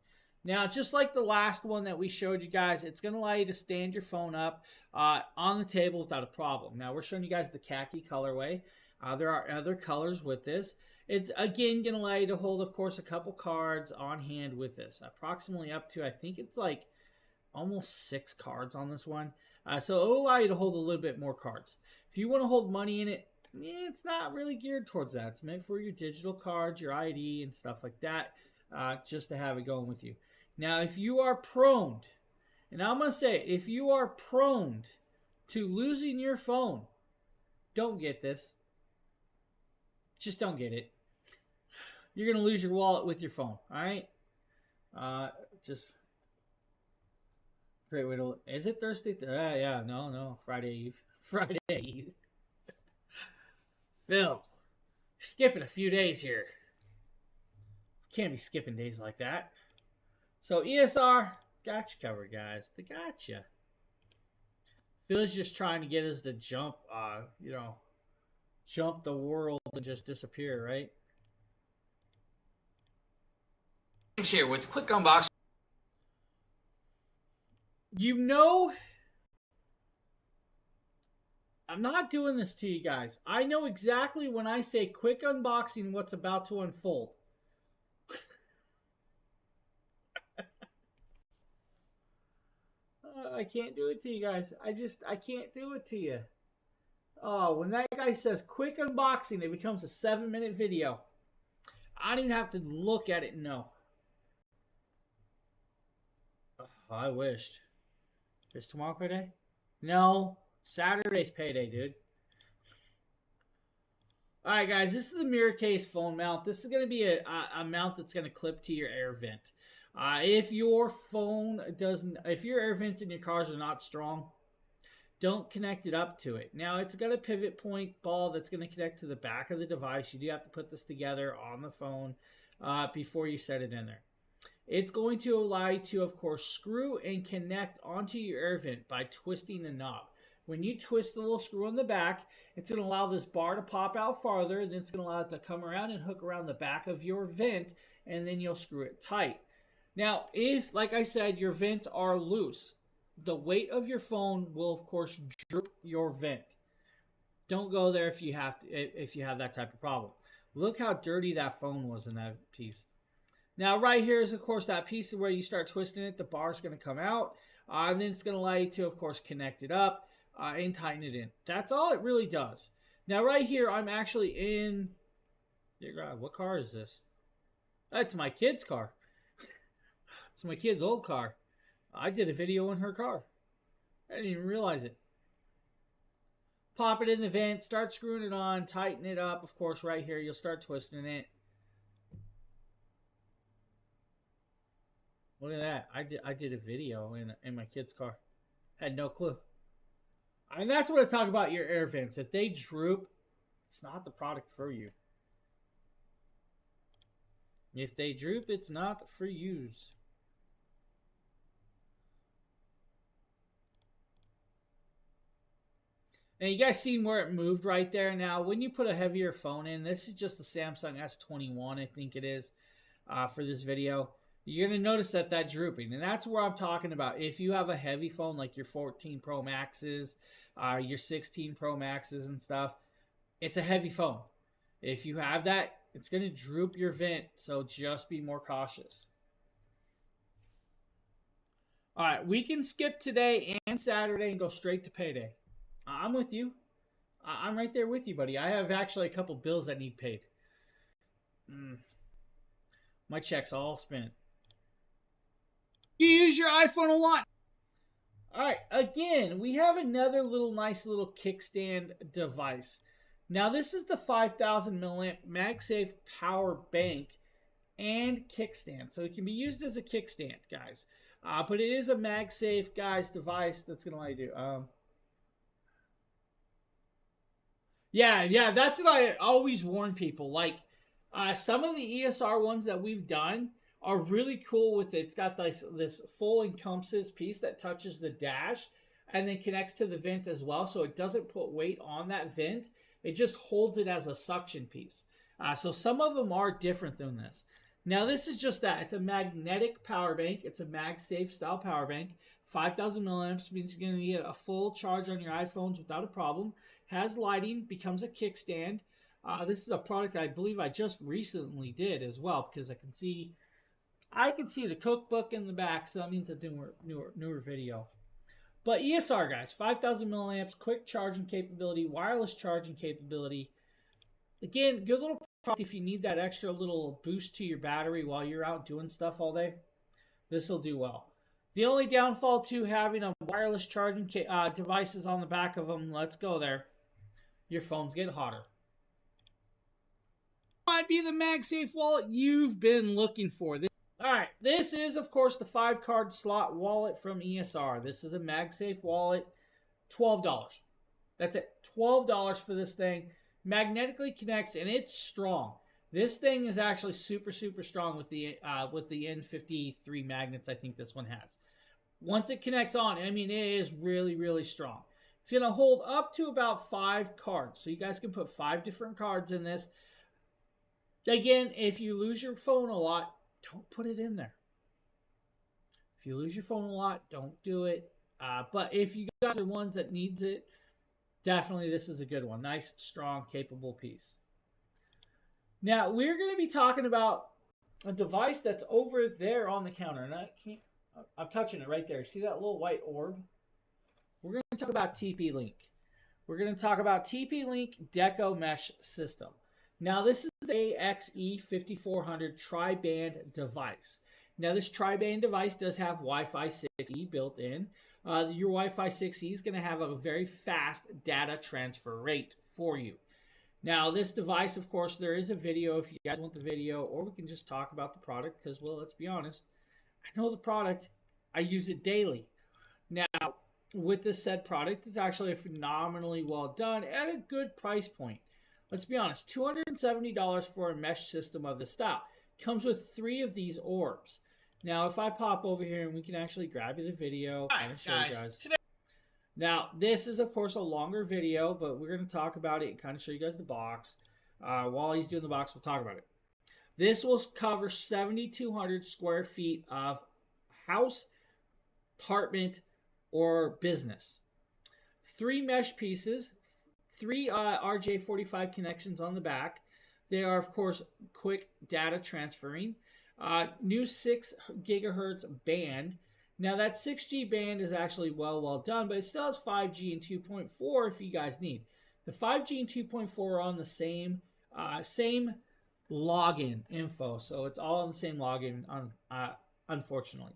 Now, just like the last one that we showed you guys, it's going to allow you to stand your phone up on the table without a problem. Now, we're showing you guys the khaki colorway. There are other colors with this. It's, again, going to allow you to hold, of course, a couple cards on hand with this. Approximately up to, I think it's like almost 6 cards on this one. So it will allow you to hold a little bit more cards. If you want to hold money in it, it's not really geared towards that. It's meant for your digital cards, your ID, and stuff like that, just to have it going with you. Now, if you are prone, and I'm going to say, if you are prone to losing your phone, don't get this. Just don't get it. You're going to lose your wallet with your phone, all right? Just... Great way to look. Is it Thursday? Yeah, no. Friday Eve. Friday Eve. Phil, skipping a few days here. Can't be skipping days like that. So ESR, got you covered, guys. They got you. Phil's just trying to get us to jump, jump the world and just disappear, right? Here with quick unboxing. I'm not doing this to you guys. I know exactly when I say quick unboxing what's about to unfold. I can't do it to you guys. I can't do it to you. Oh, when that guy says quick unboxing, it becomes a 7-minute video. I don't even have to look at it and know. Oh, I wished. Is tomorrow payday? No. Saturday's payday, dude. Alright, guys. This is the mirror case phone mount. This is going to be a mount that's going to clip to your air vent. If your air vents in your cars are not strong, don't connect it up to it. Now, it's got a pivot point ball that's going to connect to the back of the device. You do have to put this together on the phone before you set it in there. It's going to allow you to, of course, screw and connect onto your air vent by twisting the knob. When you twist the little screw on the back, it's going to allow this bar to pop out farther, and then it's going to allow it to come around and hook around the back of your vent, and then you'll screw it tight. Now, if, like I said, your vents are loose, the weight of your phone will, of course, droop your vent. Don't go there if you have that type of problem. Look how dirty that phone was in that piece. Now, right here is, of course, that piece where you start twisting it. The bar is going to come out, and then it's going to allow you to, of course, connect it up and tighten it in. That's all it really does. Now, right here, I'm actually in... Dear God, what car is this? That's my kid's car. It's my kid's old car. I did a video in her car. I didn't even realize it. Pop it in the vent, start screwing it on, tighten it up. Of course, right here, you'll start twisting it. Look at that. I did a video in my kid's car. Had no clue. And that's what I talk about your air vents. If they droop, it's not the product for you. If they droop, it's not for use. And you guys seen where it moved right there. Now, when you put a heavier phone in, this is just the Samsung S21, I think it is, for this video. You're going to notice that drooping. And that's where I'm talking about. If you have a heavy phone like your 14 Pro Maxes, your 16 Pro Maxes and stuff, it's a heavy phone. If you have that, it's going to droop your vent. So just be more cautious. All right, we can skip today and Saturday and go straight to payday. I'm with you. I'm right there with you, buddy. I have actually a couple bills that need paid. My check's all spent. You use your iPhone a lot. All right, again, we have another nice little kickstand device. Now, this is the 5,000 milliamp MagSafe power bank and kickstand. So it can be used as a kickstand, guys. But it is a MagSafe, guys, device that's going to allow you to do. Yeah, that's what I always warn people. Like, some of the ESR ones that we've done are really cool with it. It's got this full encompasses piece that touches the dash and then connects to the vent as well, so it doesn't put weight on that vent. It just holds it as a suction piece. So some of them are different than this. Now, this is just that. It's a magnetic power bank. It's a MagSafe style power bank. 5,000 milliamps means you're going to get a full charge on your iPhones without a problem. Has lighting, becomes a kickstand. This is a product I believe I just recently did as well, because I can see the cookbook in the back, so that means a newer video. But ESR, guys, 5,000 milliamps, quick charging capability, wireless charging capability. Again, good little product if you need that extra little boost to your battery while you're out doing stuff all day. This will do well. The only downfall to having a wireless charging devices on the back of them, let's go there. Your phones get hotter. Might be the MagSafe wallet you've been looking for. Alright, this is, of course, the 5-card slot wallet from ESR. This is a MagSafe wallet, $12. That's it, $12 for this thing. Magnetically connects, and it's strong. This thing is actually super, super strong with the N53 magnets. I think this one has. Once it connects on, I mean, it is really, really strong. It's going to hold up to about 5 cards. So you guys can put 5 different cards in this. Again, if you lose your phone a lot, don't put it in there. If you lose your phone a lot, don't do it. But if you guys are ones that needs it, definitely this is a good one. Nice, strong, capable piece. Now, we're going to be talking about a device that's over there on the counter. And I'm touching it right there. See that little white orb? We're going to talk about TP-Link. We're going to talk about TP-Link Deco Mesh System. Now, this is the AXE5400 tri-band device. Now, this tri-band device does have Wi-Fi 6E built in. Your Wi-Fi 6E is going to have a very fast data transfer rate for you. Now, this device, of course, there is a video if you guys want the video, or we can just talk about the product because, well, let's be honest. I know the product. I use it daily. Now, with this said product, it's actually phenomenally well done at a good price point. Let's be honest, $270 for a mesh system of this style. Comes with 3 of these orbs. Now, if I pop over here and we can actually grab you the video, kind of show you guys. Now, this is, of course, a longer video, but we're going to talk about it and kind of show you guys the box. While he's doing the box, we'll talk about it. This will cover 7,200 square feet of house, apartment, or business. 3 mesh pieces, 3 RJ45 connections on the back. They are, of course, quick data transferring. New 6 gigahertz band. Now, that 6G band is actually well done, but it still has 5G and 2.4 if you guys need. The 5G and 2.4 are on the same login info, so it's all on the same login, unfortunately.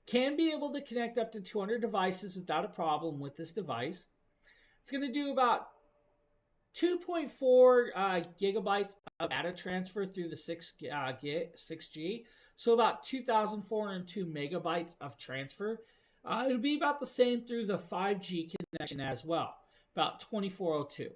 Can be able to connect up to 200 devices without a problem with this device. It's going to do about 2.4 gigabytes of data transfer through the 6G. So about 2,402 megabytes of transfer. It'll be about the same through the 5G connection as well, about 2,402.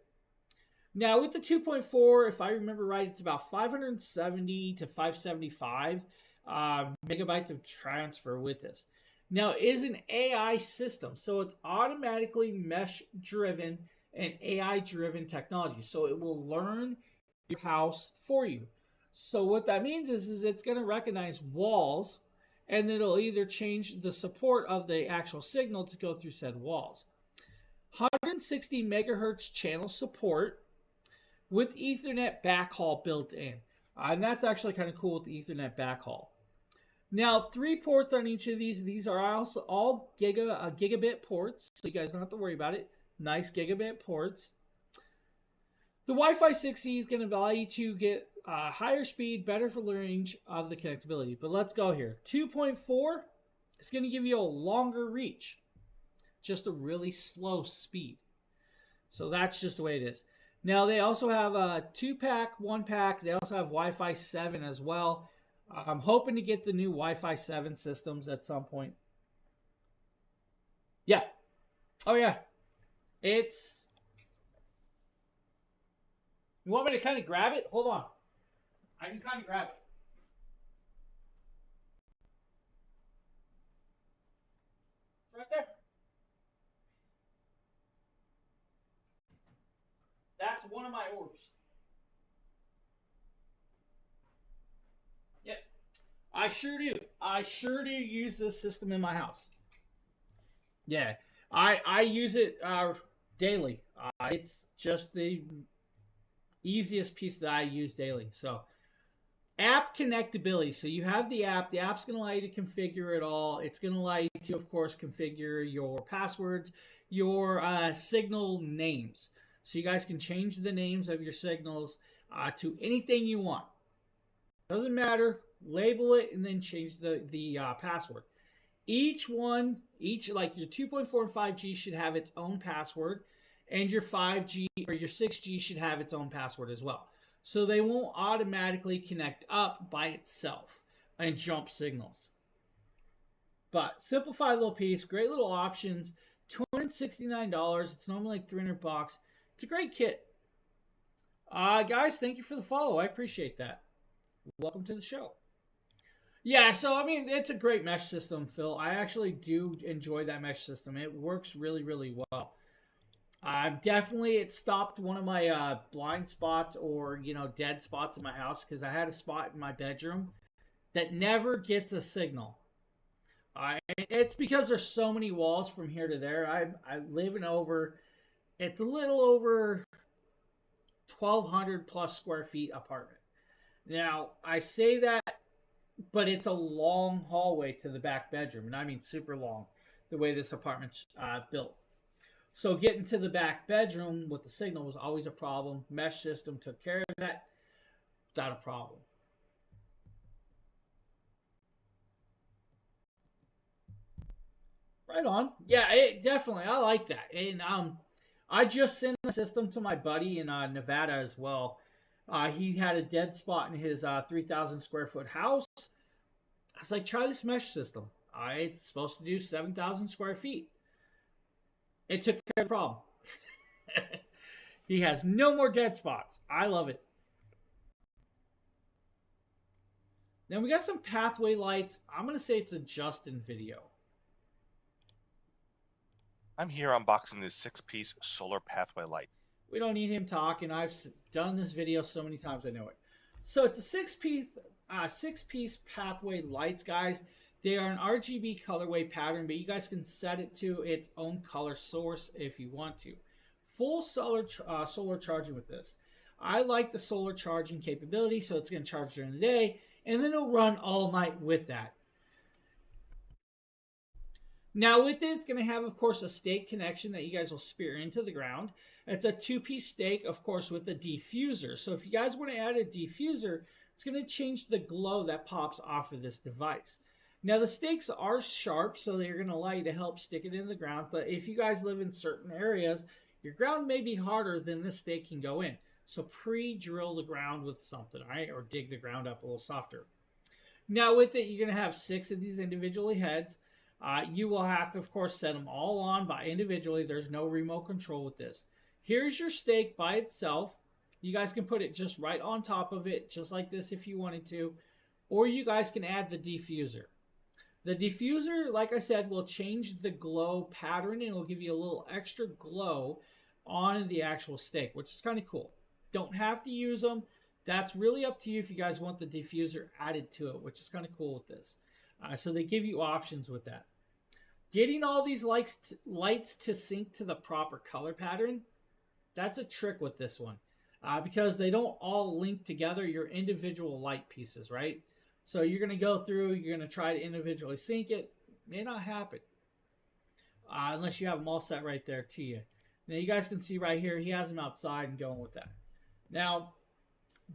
Now with the 2.4, if I remember right, it's about 570 to 575 megabytes of transfer with this. Now it is an AI system, so it's automatically mesh driven and AI driven technology. So it will learn your house for you. So what that means is it's going to recognize walls, and it'll either change the support of the actual signal to go through said walls. 160 megahertz channel support with Ethernet backhaul built in. And that's actually kind of cool with the Ethernet backhaul. Now, 3 ports on each of these. These are also all gigabit ports, so you guys don't have to worry about it. Nice gigabit ports. The Wi-Fi 6E is going to allow you to get higher speed, better for range of the connectability. But let's go here. 2.4 is going to give you a longer reach. Just a really slow speed. So that's just the way it is. Now, they also have a 2-pack, 1-pack. They also have Wi-Fi 7 as well. I'm hoping to get the new Wi-Fi 7 systems at some point. Yeah. Oh, yeah. It's... You want me to kind of grab it? Hold on. I can kind of grab it. Right there. That's one of my orbs. Yep. I sure do. I sure do use this system in my house. Yeah. I use it daily. It's just the easiest piece that I use daily. So, app connectability. So you have the app. The app's going to allow you to configure it all. It's going to allow you to, of course, configure your passwords, your signal names. So you guys can change the names of your signals to anything you want. Doesn't matter. Label it and then change the password. Each like your 2.4 and 5G should have its own password, and your 5G or your 6G should have its own password as well. So they won't automatically connect up by itself and jump signals. But simplified little piece, great little options, $269. It's normally like $300. It's a great kit. Guys, thank you for the follow. I appreciate that. Welcome to the show. Yeah, so I mean, it's a great mesh system, Phil. I actually do enjoy that mesh system. It works really, really well. Definitely, it stopped one of my blind spots or dead spots in my house because I had a spot in my bedroom that never gets a signal. It's because there's so many walls from here to there. I live in it's a little over 1,200 plus square feet apartment. Now I say that, but it's a long hallway to the back bedroom, and I mean super long. The way this apartment's built. So getting to the back bedroom with the signal was always a problem. Mesh system took care of that. Not a problem. Right on. Yeah, definitely. I like that. And I just sent a system to my buddy in Nevada as well. He had a dead spot in his 3,000 square foot house. I was like, try this mesh system. It's supposed to do 7,000 square feet. It took care of the problem. He has no more dead spots. I love it. Then we got some pathway lights. I'm going to say it's a Justin video. I'm here unboxing this 6-piece solar pathway light. We don't need him talking. I've done this video so many times I know it. So it's a six-piece pathway lights, guys. They are an RGB colorway pattern, but you guys can set it to its own color source if you want to. Full solar charging with this. I like the solar charging capability, so it's going to charge during the day, and then it'll run all night with that. Now with it, it's going to have, of course, a stake connection that you guys will spear into the ground. It's a 2-piece stake, of course, with a diffuser. So if you guys want to add a diffuser, it's going to change the glow that pops off of this device. Now the stakes are sharp, so they're going to allow you to help stick it in the ground. But if you guys live in certain areas, your ground may be harder than this stake can go in. So pre-drill the ground with something, all right? Or dig the ground up a little softer. Now with it, you're going to have 6 of these individually heads. You will have to, of course, set them all on by individually. There's no remote control with this. Here's your stake by itself. You guys can put it just right on top of it, just like this if you wanted to. Or you guys can add the diffuser. The diffuser, like I said, will change the glow pattern and it will give you a little extra glow on the actual stake, which is kind of cool. Don't have to use them. That's really up to you if you guys want the diffuser added to it, which is kind of cool with this. So they give you options with that. Getting all these lights to sync to the proper color pattern, that's a trick with this one. Because they don't all link together your individual light pieces, right? So you're going to go through, you're going to try to individually sync it. May not happen. Unless you have them all set right there to you. Now you guys can see right here, he has them outside and going with that. Now,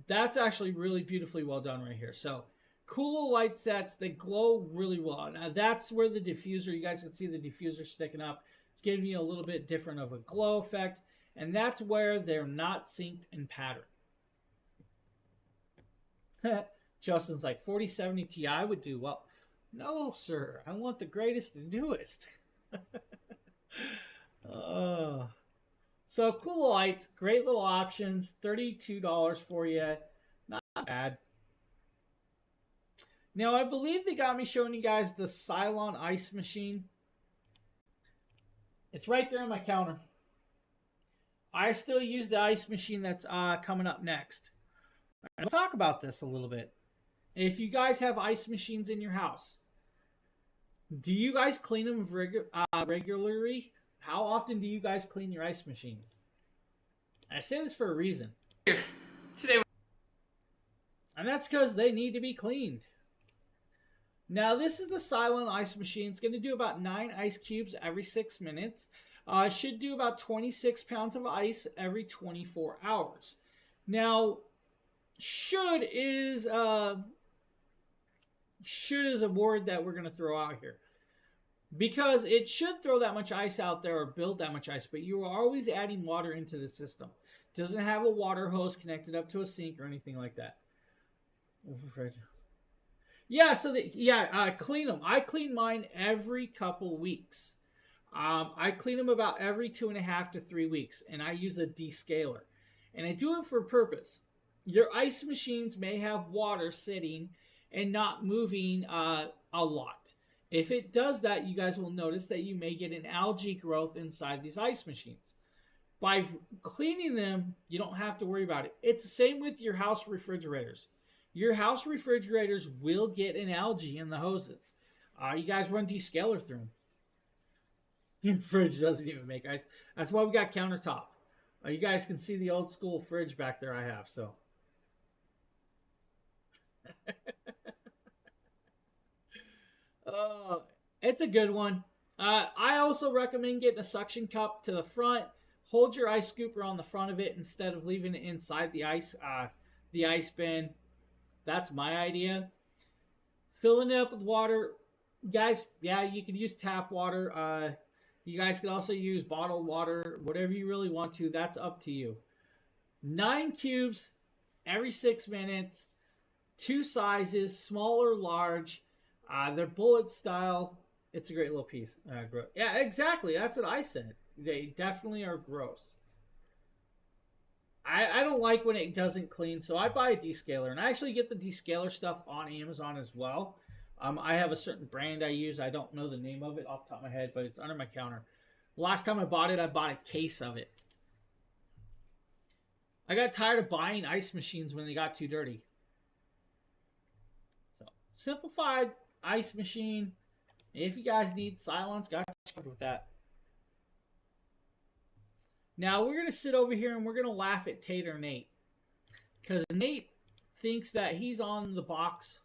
that's actually really beautifully well done right here. So, cool little light sets. They glow really well. Now, that's where the diffuser, you guys can see the diffuser sticking up. It's giving you a little bit different of a glow effect. And that's where they're not synced in pattern. Justin's like, 4070 Ti would do well. No, sir. I want the greatest and newest. So cool lights, great little options, $32 for you. Not bad. Now, I believe they got me showing you guys the Cylon ice machine. It's right there on my counter. I still use the ice machine that's coming up next. I'll talk about this a little bit. If you guys have ice machines in your house, do you guys clean them regularly? How often do you guys clean your ice machines? I say this for a reason. Today, and that's because they need to be cleaned. Now, this is the Cylon ice machine. It's going to do about 9 ice cubes every 6 minutes. It should do about 26 pounds of ice every 24 hours. Now, should is a word that we're going to throw out here. Because it should throw that much ice out there or build that much ice, but you are always adding water into the system. It doesn't have a water hose connected up to a sink or anything like that. Yeah, so clean them. I clean mine every couple weeks. I clean them about every 2.5 to 3 weeks, and I use a descaler. And I do it for a purpose. Your ice machines may have water sitting and not moving a lot. If it does that, you guys will notice that you may get an algae growth inside these ice machines. By cleaning them, you don't have to worry about it. It's the same with your house refrigerators. Your house refrigerators will get an algae in the hoses. You guys run descaler through them. Your fridge doesn't even make ice. That's why we got countertop. You guys can see the old school fridge back there I have, so. It's a good one. I also recommend getting a suction cup to the front. Hold your ice scooper on the front of it instead of leaving it inside the ice bin. That's my idea. Filling it up with water. Guys, yeah, you can use tap water. You guys can also use bottled water. Whatever you really want to. That's up to you. 9 cubes every 6 minutes. 2 sizes, small or large. They're bullet style. It's a great little piece. Yeah, exactly. That's what I said. They definitely are gross. I don't like when it doesn't clean, so I buy a descaler. And I actually get the descaler stuff on Amazon as well. I have a certain brand I use. I don't know the name of it off the top of my head, but it's under my counter. Last time I bought a case of it. I got tired of buying ice machines when they got too dirty. So, simplified ice machine. If you guys need silence, got you covered with that. Now, we're going to sit over here and we're going to laugh at Tater Nate. Because Nate thinks that he's on the box.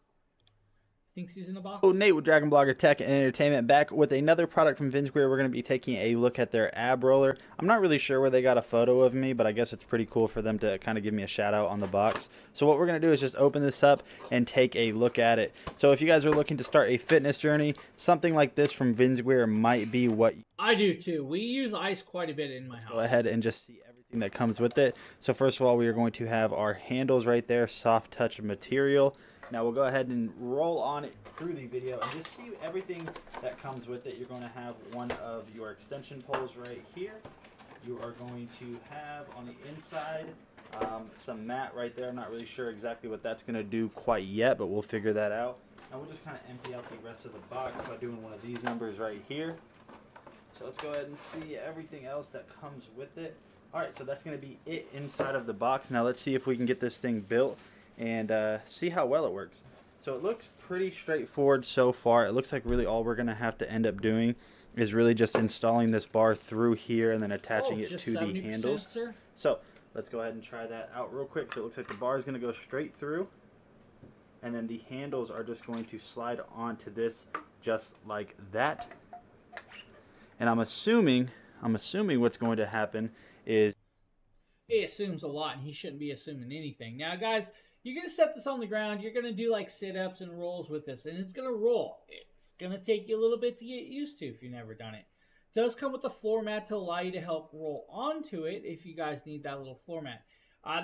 Thinks he's in the box. Oh, Nate with Dragon Blogger Tech and Entertainment, back with another product from Vince Greer. We're going to be taking a look at their ab roller. I'm not really sure where they got a photo of me, but I guess it's pretty cool for them to kind of give me a shout out on the box. So what we're going to do is just open this up and take a look at it. So if you guys are looking to start a fitness journey, something like this from Vince Greer might be what I do too. We use ice quite a bit in my house. Go ahead and just see everything that comes with it. So first of all, we are going to have our handles right there, soft touch material. Now we'll go ahead and roll on it through the video and just see everything that comes with it. You're going to have one of your extension poles right here. You are going to have on the inside some mat right there. I'm not really sure exactly what that's going to do quite yet, but we'll figure that out. And we'll just kind of empty out the rest of the box by doing one of these numbers right here. So let's go ahead and see everything else that comes with it. Alright, so that's going to be it inside of the box. Now let's see if we can get this thing built and see how well it works. So it looks pretty straightforward so far. It looks like really all we're going to have to end up doing is really just installing this bar through here and then attaching it to the handles. Sir? So let's go ahead and try that out real quick. So it looks like the bar is going to go straight through, and then the handles are just going to slide onto this just like that. And I'm assuming what's going to happen is he assumes a lot, and he shouldn't be assuming anything. Now, guys, you're going to set this on the ground. You're going to do like sit-ups and rolls with this, and it's going to roll. It's going to take you a little bit to get used to if you've never done it. It does come with a floor mat to allow you to help roll onto it if you guys need that little floor mat.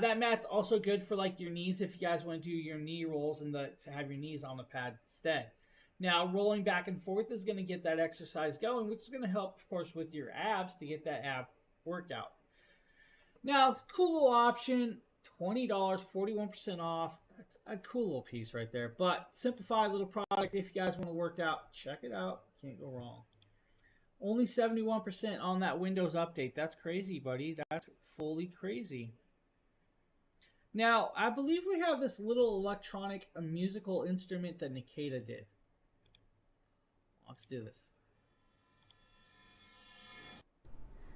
That mat's also good for like your knees if you guys want to do your knee rolls and to have your knees on the pad instead. Now, rolling back and forth is going to get that exercise going, which is going to help, of course, with your abs to get that ab workout. Now, cool little option, $20, 41% off. That's a cool little piece right there. But simplified little product. If you guys want to work out, check it out. Can't go wrong. Only 71% on that Windows update. That's crazy, buddy. That's fully crazy. Now, I believe we have this little electronic musical instrument that Nikita did. Let's do this.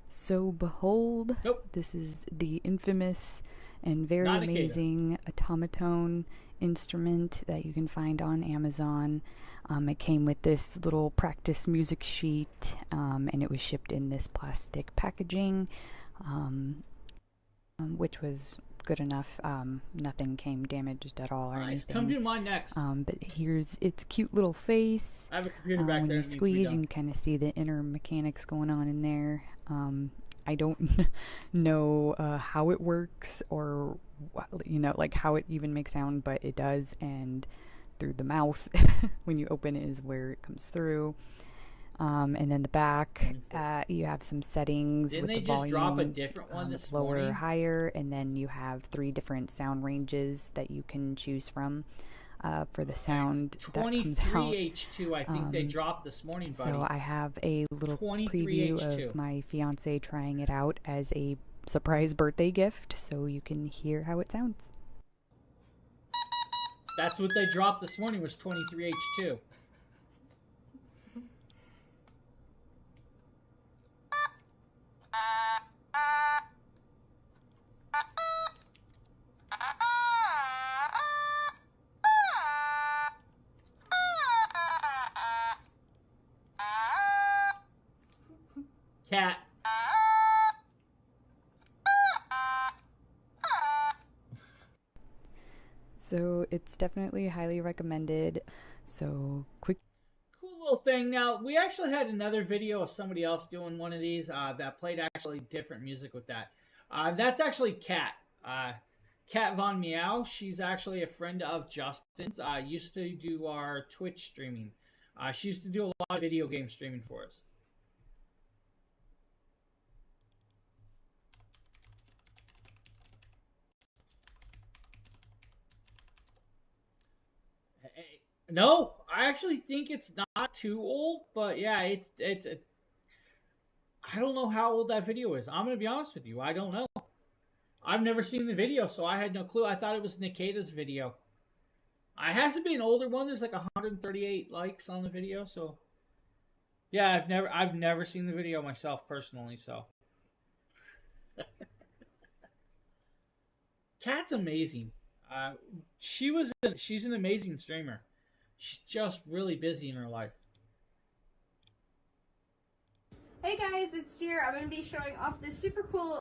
So behold, Nope. This is the infamous and very Not Nikita. amazing automaton instrument that you can find on Amazon. It came with this little practice music sheet, and it was shipped in this plastic packaging, which was good enough. Nothing came damaged at all or Nice. anything. Come to mine next. But here's its cute little face. I have a computer back When there. you that needs to be squeeze, done. you can kind of see the inner mechanics going on in there. I don't know how it works or like how it even makes sound, but it does. And through the mouth, when you open it, is where it comes through. And then the back, you have some settings Didn't with they the just volume, drop a different one this lower, morning? higher, and then you have 3 different sound ranges that you can choose from for the sound that comes out. 23H2, I think they dropped this morning, buddy. So I have a little 23H2. preview of my fiance trying it out as a surprise birthday gift, so you can hear how it sounds. That's what they dropped this morning, was 23H2. Cat. So it's definitely highly recommended. So quick. Cool little thing. Now, we actually had another video of somebody else doing one of these that played actually different music with that. That's actually Kat. Kat Von Meow. She's actually a friend of Justin's. Used to do our Twitch streaming. She used to do a lot of video game streaming for us. No, I actually think it's not too old, but yeah, it's I don't know how old that video is. I'm gonna be honest with you, I don't know. I've never seen the video, so I had no clue. I thought it was Nikeda's video. It has to be an older one. There's like 138 likes on the video, so yeah, I've never seen the video myself personally, so. Kat's amazing. She's an amazing streamer. She's just really busy in her life. Hey guys, it's Deer. I'm going to be showing off this super cool...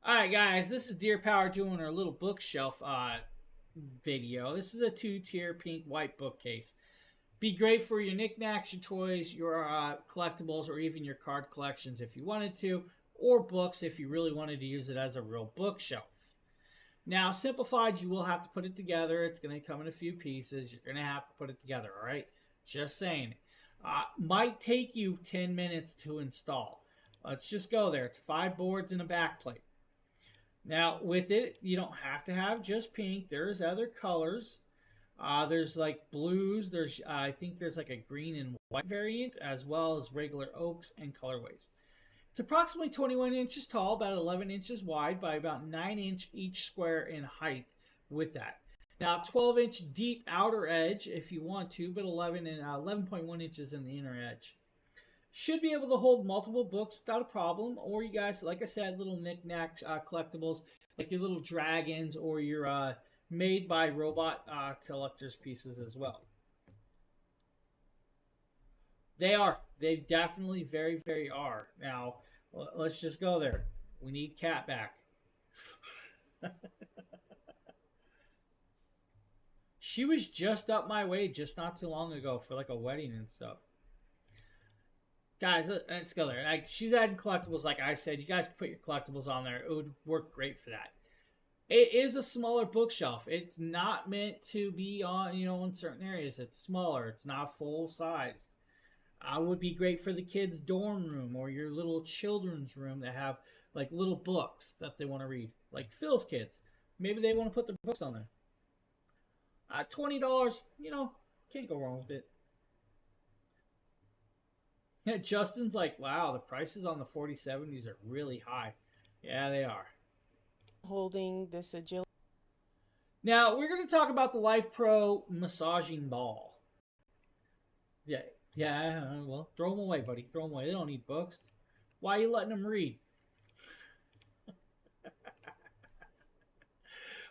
Alright guys, this is Deer Power doing our little bookshelf video. This is a 2-tier pink white bookcase. Be great for your knickknacks, your toys, your collectibles, or even your card collections if you wanted to, or books if you really wanted to use it as a real bookshelf. Now, simplified, you will have to put it together. It's going to come in a few pieces. You're going to have to put it together, all right? Just saying. Might take you 10 minutes to install. Let's just go there. It's 5 boards and a backplate. Now, with it, you don't have to have just pink. There's other colors. There's like blues. I think there's like a green and white variant, as well as regular oaks and colorways. It's approximately 21 inches tall, about 11 inches wide, by about 9 inch each square in height with that. Now, 12-inch deep outer edge if you want to, but 11.1 inches in the inner edge. Should be able to hold multiple books without a problem, or you guys, like I said, little knick-knack collectibles, like your little dragons or your made-by-robot collector's pieces as well. They are. They definitely very, very are. Now, let's just go there. We need Kat back. She was just up my way just not too long ago for like a wedding and stuff. Guys, let's go there. Like, she's adding collectibles, like I said. You guys can put your collectibles on there. It would work great for that. It is a smaller bookshelf. It's not meant to be on, in certain areas. It's smaller. It's not full-sized. Would be great for the kids' dorm room or your little children's room that have like little books that they want to read. Like Phil's kids. Maybe they want to put their books on there. $20, can't go wrong with it. Yeah, Justin's like, wow, the prices on the 4070s are really high. Yeah, they are. Holding this agility. Now, we're going to talk about the Life Pro massaging ball. Yeah, well, throw them away, buddy. Throw them away. They don't need books. Why are you letting them read?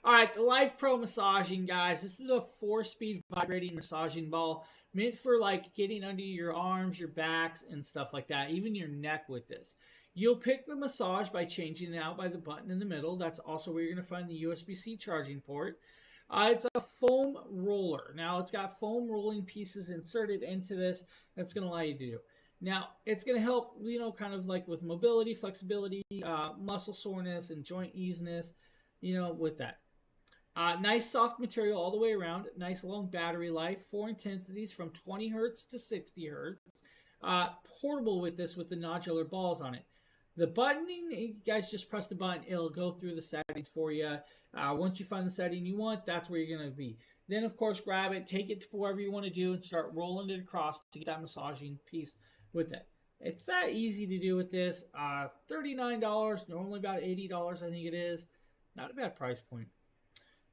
All right, the Life Pro massaging, guys. This is a 4-speed vibrating massaging ball meant for like getting under your arms, your backs, and stuff like that. Even your neck with this. You'll pick the massage by changing it out by the button in the middle. That's also where you're going to find the USB-C charging port. It's a foam roller. Now, it's got foam rolling pieces inserted into this. That's going to allow you to do. Now, it's going to help, kind of like with mobility, flexibility, muscle soreness, and joint easiness, with that. Nice soft material all the way around. Nice long battery life. 4 intensities from 20 hertz to 60 hertz. portable with this with the nodular balls on it. The buttoning, you guys just press the button, it'll go through the settings for you. Once you find the setting you want, that's where you're going to be. Then, of course, grab it, take it to wherever you want to do, and start rolling it across to get that massaging piece with it. It's that easy to do with this. $39, normally about $80, I think it is. Not a bad price point.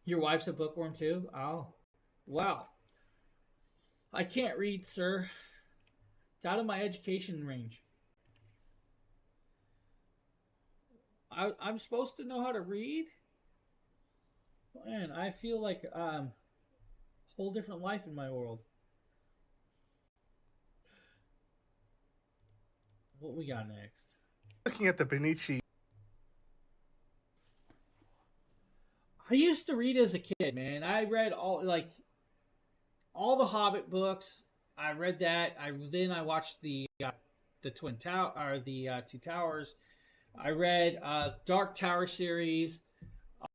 Your wife's a bookworm too? Oh, wow. I can't read, sir. It's out of my education range. I'm supposed to know how to read? Man, I feel like a whole different life in my world. What we got next? Looking at the Benici. I used to read as a kid, man. I read all the Hobbit books. I read that. Then I watched the Twin Tower or the Two Towers. I read Dark Tower series,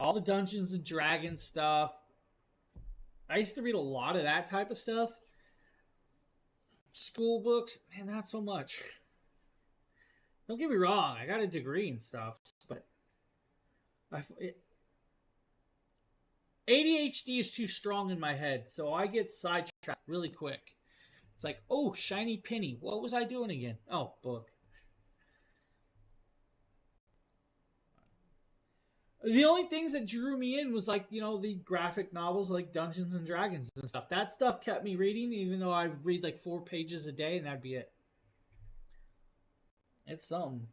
all the Dungeons and Dragons stuff. I used to read a lot of that type of stuff. School books, man, not so much. Don't get me wrong, I got a degree and stuff, but ADHD is too strong in my head, so I get sidetracked really quick. It's like, oh, shiny penny. What was I doing again? Oh, book. The only things that drew me in was the graphic novels like Dungeons and Dragons and stuff. That stuff kept me reading, even though I read 4 pages a day and that'd be it. It's something.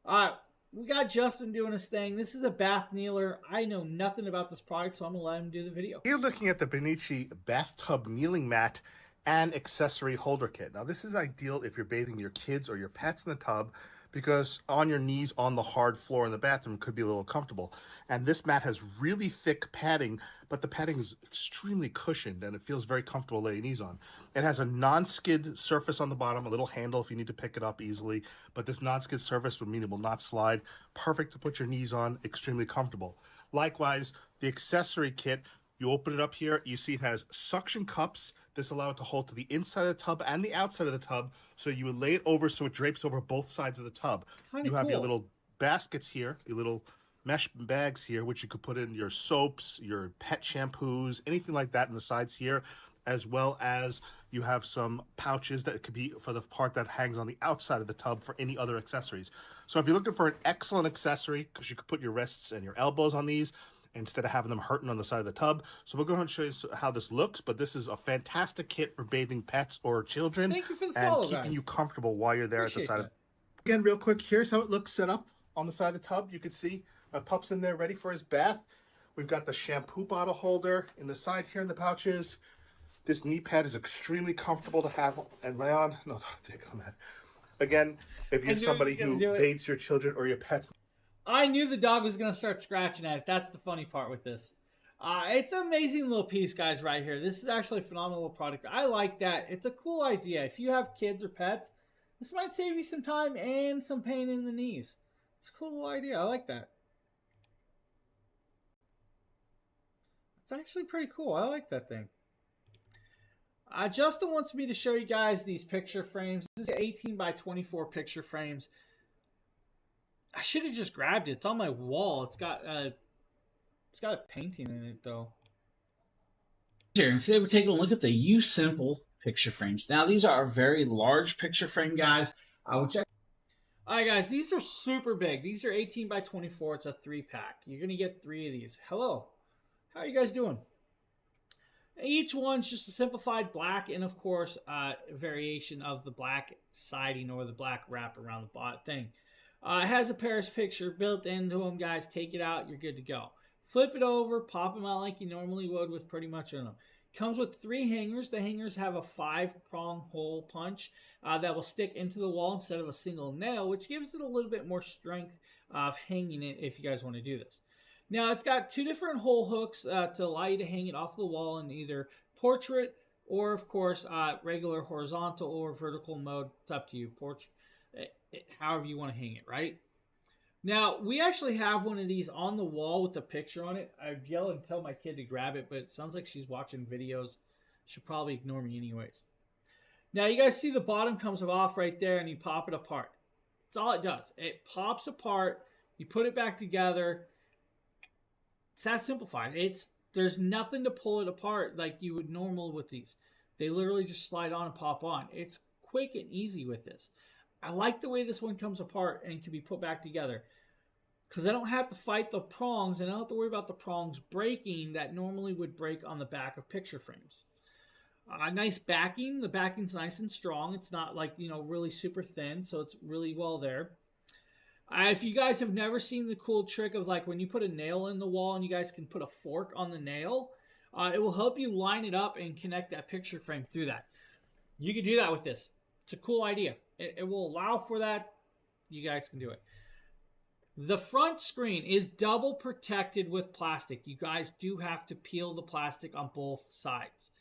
Alright, we got Justin doing his thing. This is a bath kneeler. I know nothing about this product, so I'm going to let him do the video. You're looking at the Benici bathtub kneeling mat and accessory holder kit. Now, this is ideal if you're bathing your kids or your pets in the tub, because on your knees on the hard floor in the bathroom could be a little uncomfortable. And this mat has really thick padding, but the padding is extremely cushioned and it feels very comfortable to lay your knees on. It has a non-skid surface on the bottom, a little handle if you need to pick it up easily, but this non-skid surface would mean it will not slide. Perfect to put your knees on, extremely comfortable. Likewise, the accessory kit, you open it up here, you see it has suction cups. This allows it to hold to the inside of the tub and the outside of the tub. So you would lay it over so it drapes over both sides of the tub. Kinda you have your cool. little baskets here, your little mesh bags here, which you could put in your soaps, your pet shampoos, anything like that in the sides here, as well as you have some pouches that could be for the part that hangs on the outside of the tub for any other accessories. So if you're looking for an excellent accessory, because you could put your wrists and your elbows on these, instead of having them hurting on the side of the tub. So we're going to show you how this looks, but this is a fantastic kit for bathing pets or children. Thank you for the and follow, keeping guys. you comfortable while you're there Appreciate at the side that. of. Again, real quick, here's how it looks set up on the side of the tub. You can see my pup's in there ready for his bath. We've got the shampoo bottle holder in the side here in the pouches. This knee pad is extremely comfortable to have and lay on. No, don't take on that. Again, if you're somebody who bathes your children or your pets. I knew the dog was going to start scratching at it. That's the funny part with this. It's an amazing little piece, guys, right here. This is actually a phenomenal product. I like that. It's a cool idea. If you have kids or pets, this might save you some time and some pain in the knees. It's a cool little idea. I like that. It's actually pretty cool. I like that thing. Justin wants me to show you guys these picture frames. This is 18 by 24 picture frames. I should have just grabbed it. It's on my wall. It's got a painting in it though. Here, instead we're taking a look at the U Simple picture frames. Now these are very large picture frame, guys. I will check. All right, guys, these are super big. These are 18 by 24. It's a 3-pack. You're gonna get 3 of these. Hello, how are you guys doing? Each one's just a simplified black and, of course, a variation of the black siding or the black wrap around the bottom thing. It has a Paris picture built into them, guys. Take it out. You're good to go. Flip it over. Pop them out like you normally would with pretty much on them. Comes with 3 hangers. The hangers have a 5-prong hole punch that will stick into the wall instead of a single nail, which gives it a little bit more strength of hanging it if you guys want to do this. Now, it's got 2 different hole hooks to allow you to hang it off the wall in either portrait or, of course, regular horizontal or vertical mode. It's up to you. However you want to hang it, right? Now, we actually have one of these on the wall with the picture on it. I'd yell and tell my kid to grab it, but it sounds like she's watching videos. She'll probably ignore me anyways. Now you guys see the bottom comes off right there and you pop it apart. That's all it does. It pops apart. You put it back together. It's that simplified. There's nothing to pull it apart like you would normal with these. They literally just slide on and pop on. It's quick and easy with this. I like the way this one comes apart and can be put back together because I don't have to fight the prongs and I don't have to worry about the prongs breaking that normally would break on the back of picture frames. Nice backing. The backing's nice and strong. It's not like, really super thin, so it's really well there. If you guys have never seen the cool trick of like when you put a nail in the wall and you guys can put a fork on the nail, it will help you line it up and connect that picture frame through that. You can do that with this. It's a cool idea. It will allow for that. You guys can do it. The front screen is double protected with plastic. You guys do have to peel the plastic on both sides.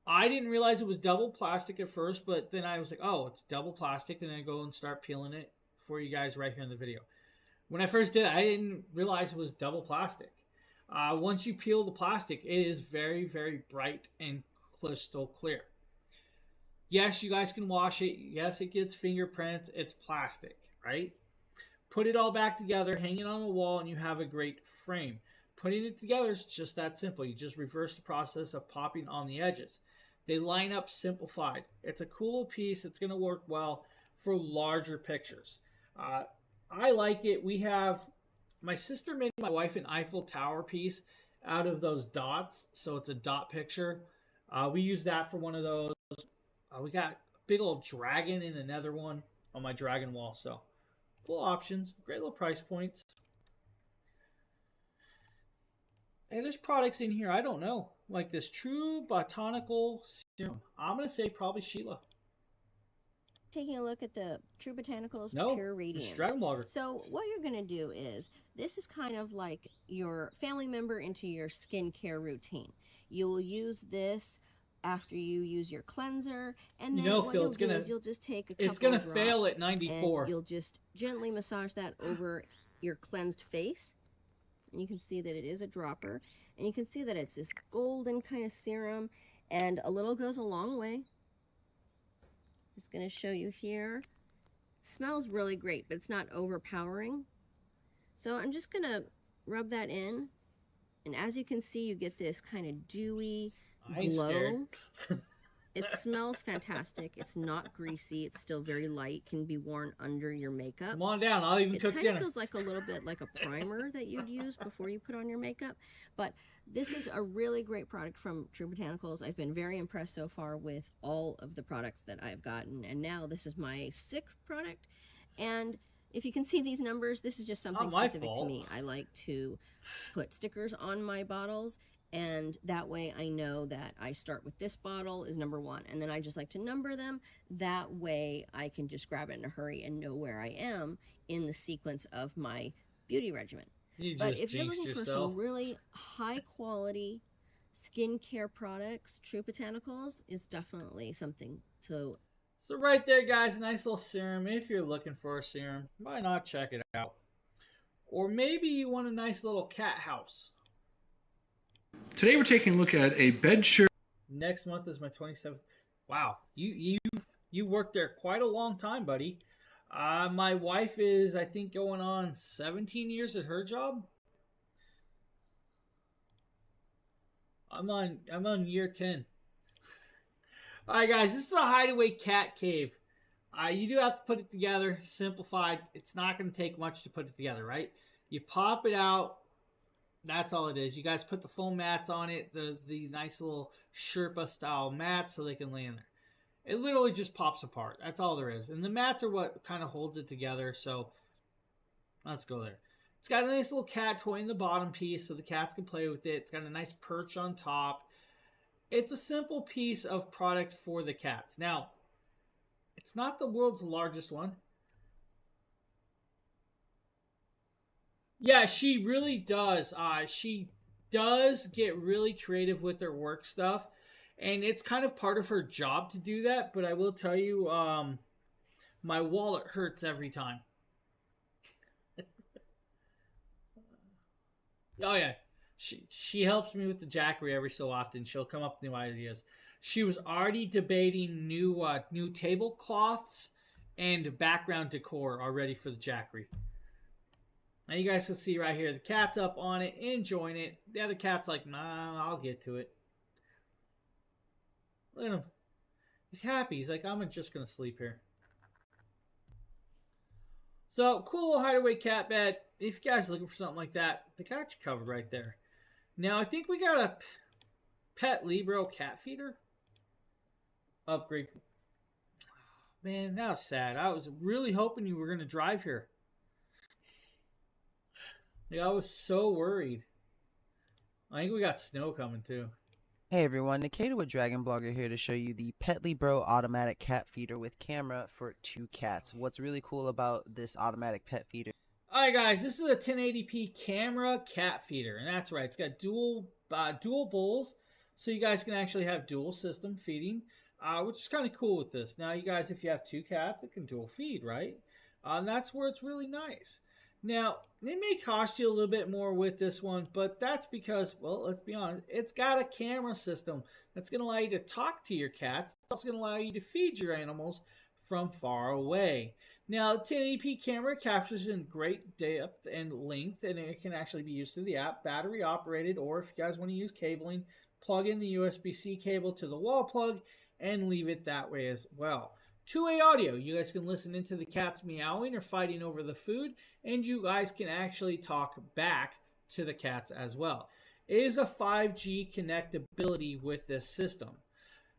I didn't realize it was double plastic at first, but then I was like, oh, it's double plastic, and then I go and start peeling it for you guys right here in the video. When I first did it, I didn't realize it was double plastic. Once you peel the plastic, it is very, very bright and crystal clear. Yes, you guys can wash it. Yes, it gets fingerprints. It's plastic, right? Put it all back together, hang it on the wall, and you have a great frame. Putting it together is just that simple. You just reverse the process of popping on the edges. They line up simplified. It's a cool piece. It's going to work well for larger pictures. I like it. My sister made my wife an Eiffel Tower piece out of those dots. So it's a dot picture. We use that for one of those. We got a big old dragon and another one on my dragon wall. So cool options. Great little price points. Hey, there's products in here I don't know. Like this True Botanical Serum. I'm going to say probably Sheila. Taking a look at the True Botanicals Pure Radiance. Dragon Blogger. So what you're going to do is, this is kind of like your family member into your skincare routine. You'll use this after you use your cleanser, and then what you'll do is you'll just take a couple It's going to of fail drops at 94. and you'll just gently massage that over your cleansed face. And you can see that it is a dropper, and you can see that it's this golden kind of serum, and a little goes a long way. Just going to show you here. Smells really great, but it's not overpowering. So I'm just going to rub that in, and as you can see, you get this kind of dewy glow. It smells fantastic. It's not greasy. It's still very light. Can be worn under your makeup. Come on down. I'll even cook dinner. It kind of feels like a little bit like a primer that you'd use before you put on your makeup. But this is a really great product from True Botanicals. I've been very impressed so far with all of the products that I've gotten. And now this is my 6th product. And if you can see these numbers, this is just something specific to me. I like to put stickers on my bottles, and that way I know that I start with this bottle is number 1, and then I just like to number them. That way I can just grab it in a hurry and know where I am in the sequence of my beauty regimen. But if you're looking for some really high quality skincare products, True Botanicals is definitely something to. So right there, guys, a nice little serum. If you're looking for a serum, why not check it out? Or maybe you want a nice little cat house. Today we're taking a look at a bed shirt. Next month is my 27th. Wow, you worked there quite a long time, buddy. My wife is, I think, going on 17 years at her job. I'm on year 10. All right, guys, this is a hideaway cat cave. You do have to put it together, simplified. It's not going to take much to put it together, right? You pop it out. That's all it is. You guys put the foam mats on it, the nice little Sherpa style mats so they can lay in there. It literally just pops apart. That's all there is. And the mats are what kind of holds it together. So let's go there. It's got a nice little cat toy in the bottom piece so the cats can play with it. It's got a nice perch on top. It's a simple piece of product for the cats. Now, it's not the world's largest one. Yeah, she really does. She does get really creative with her work stuff. And it's kind of part of her job to do that. But I will tell you, my wallet hurts every time. Oh, yeah. She helps me with the Jackery every so often. She'll come up with new ideas. She was already debating new tablecloths and background decor already for the Jackery. Now you guys can see right here, the cat's up on it, enjoying it. The other cat's like, nah, I'll get to it. Look at him. He's happy. He's like, I'm just going to sleep here. So, cool little hideaway cat bed. If you guys are looking for something like that, they got you covered right there. Now, I think we got a Pet Libro cat feeder upgrade. Man, that was sad. I was really hoping you were going to drive here. Yeah, I was so worried. I think we got snow coming too. Hey everyone, Nikita with Dragon Blogger here to show you the Petly Bro automatic cat feeder with camera for 2 cats. What's really cool about this automatic pet feeder? Alright guys, this is a 1080p camera cat feeder, and that's right, it's got dual bowls, so you guys can actually have dual system feeding, which is kind of cool with this. Now you guys, if you have 2 cats, it can dual feed, right? And that's where it's really nice. Now, it may cost you a little bit more with this one, but that's because, well, let's be honest, it's got a camera system that's going to allow you to talk to your cats. It's also going to allow you to feed your animals from far away. Now, 1080p camera captures in great depth and length, and it can actually be used through the app, battery operated, or if you guys want to use cabling, plug in the USB-C cable to the wall plug and leave it that way as well. Two-way audio. You guys can listen into the cats meowing or fighting over the food, and you guys can actually talk back to the cats as well. It is a 5G connectability with this system.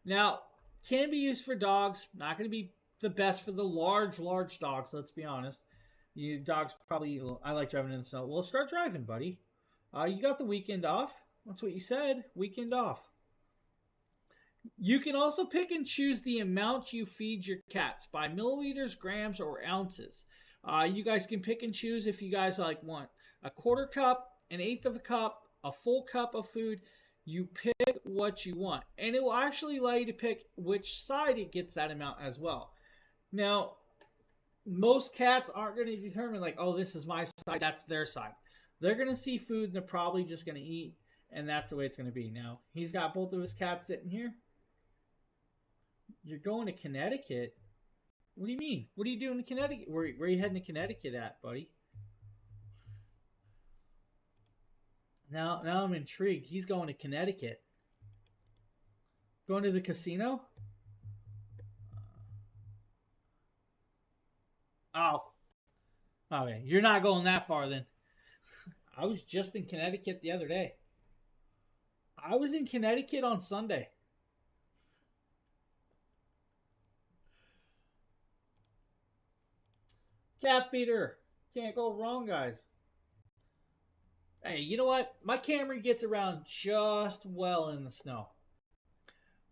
Now, can be used for dogs. Not going to be the best for the large dogs, let's be honest. You dogs probably, I like driving in the snow. Well, start driving, buddy. You got the weekend off. That's what you said, weekend off. You can also pick and choose the amount you feed your cats by milliliters, grams, or ounces. You guys can pick and choose if you guys want a quarter cup, an eighth of a cup, a full cup of food. You pick what you want, and it will actually allow you to pick which side it gets that amount as well. Now, most cats aren't going to determine oh, this is my side, that's their side. They're going to see food and they're probably just going to eat, and that's the way it's going to be. Now, he's got both of his cats sitting here. You're going to Connecticut? What do you mean? What are you doing in Connecticut? Where are you heading to Connecticut at, buddy? Now I'm intrigued. He's going to Connecticut. Going to the casino? Oh. Okay, you're not going that far then. I was just in Connecticut the other day. I was in Connecticut on Sunday. Cat feeder. Can't go wrong, guys. Hey, you know what? My Camry gets around just well in the snow.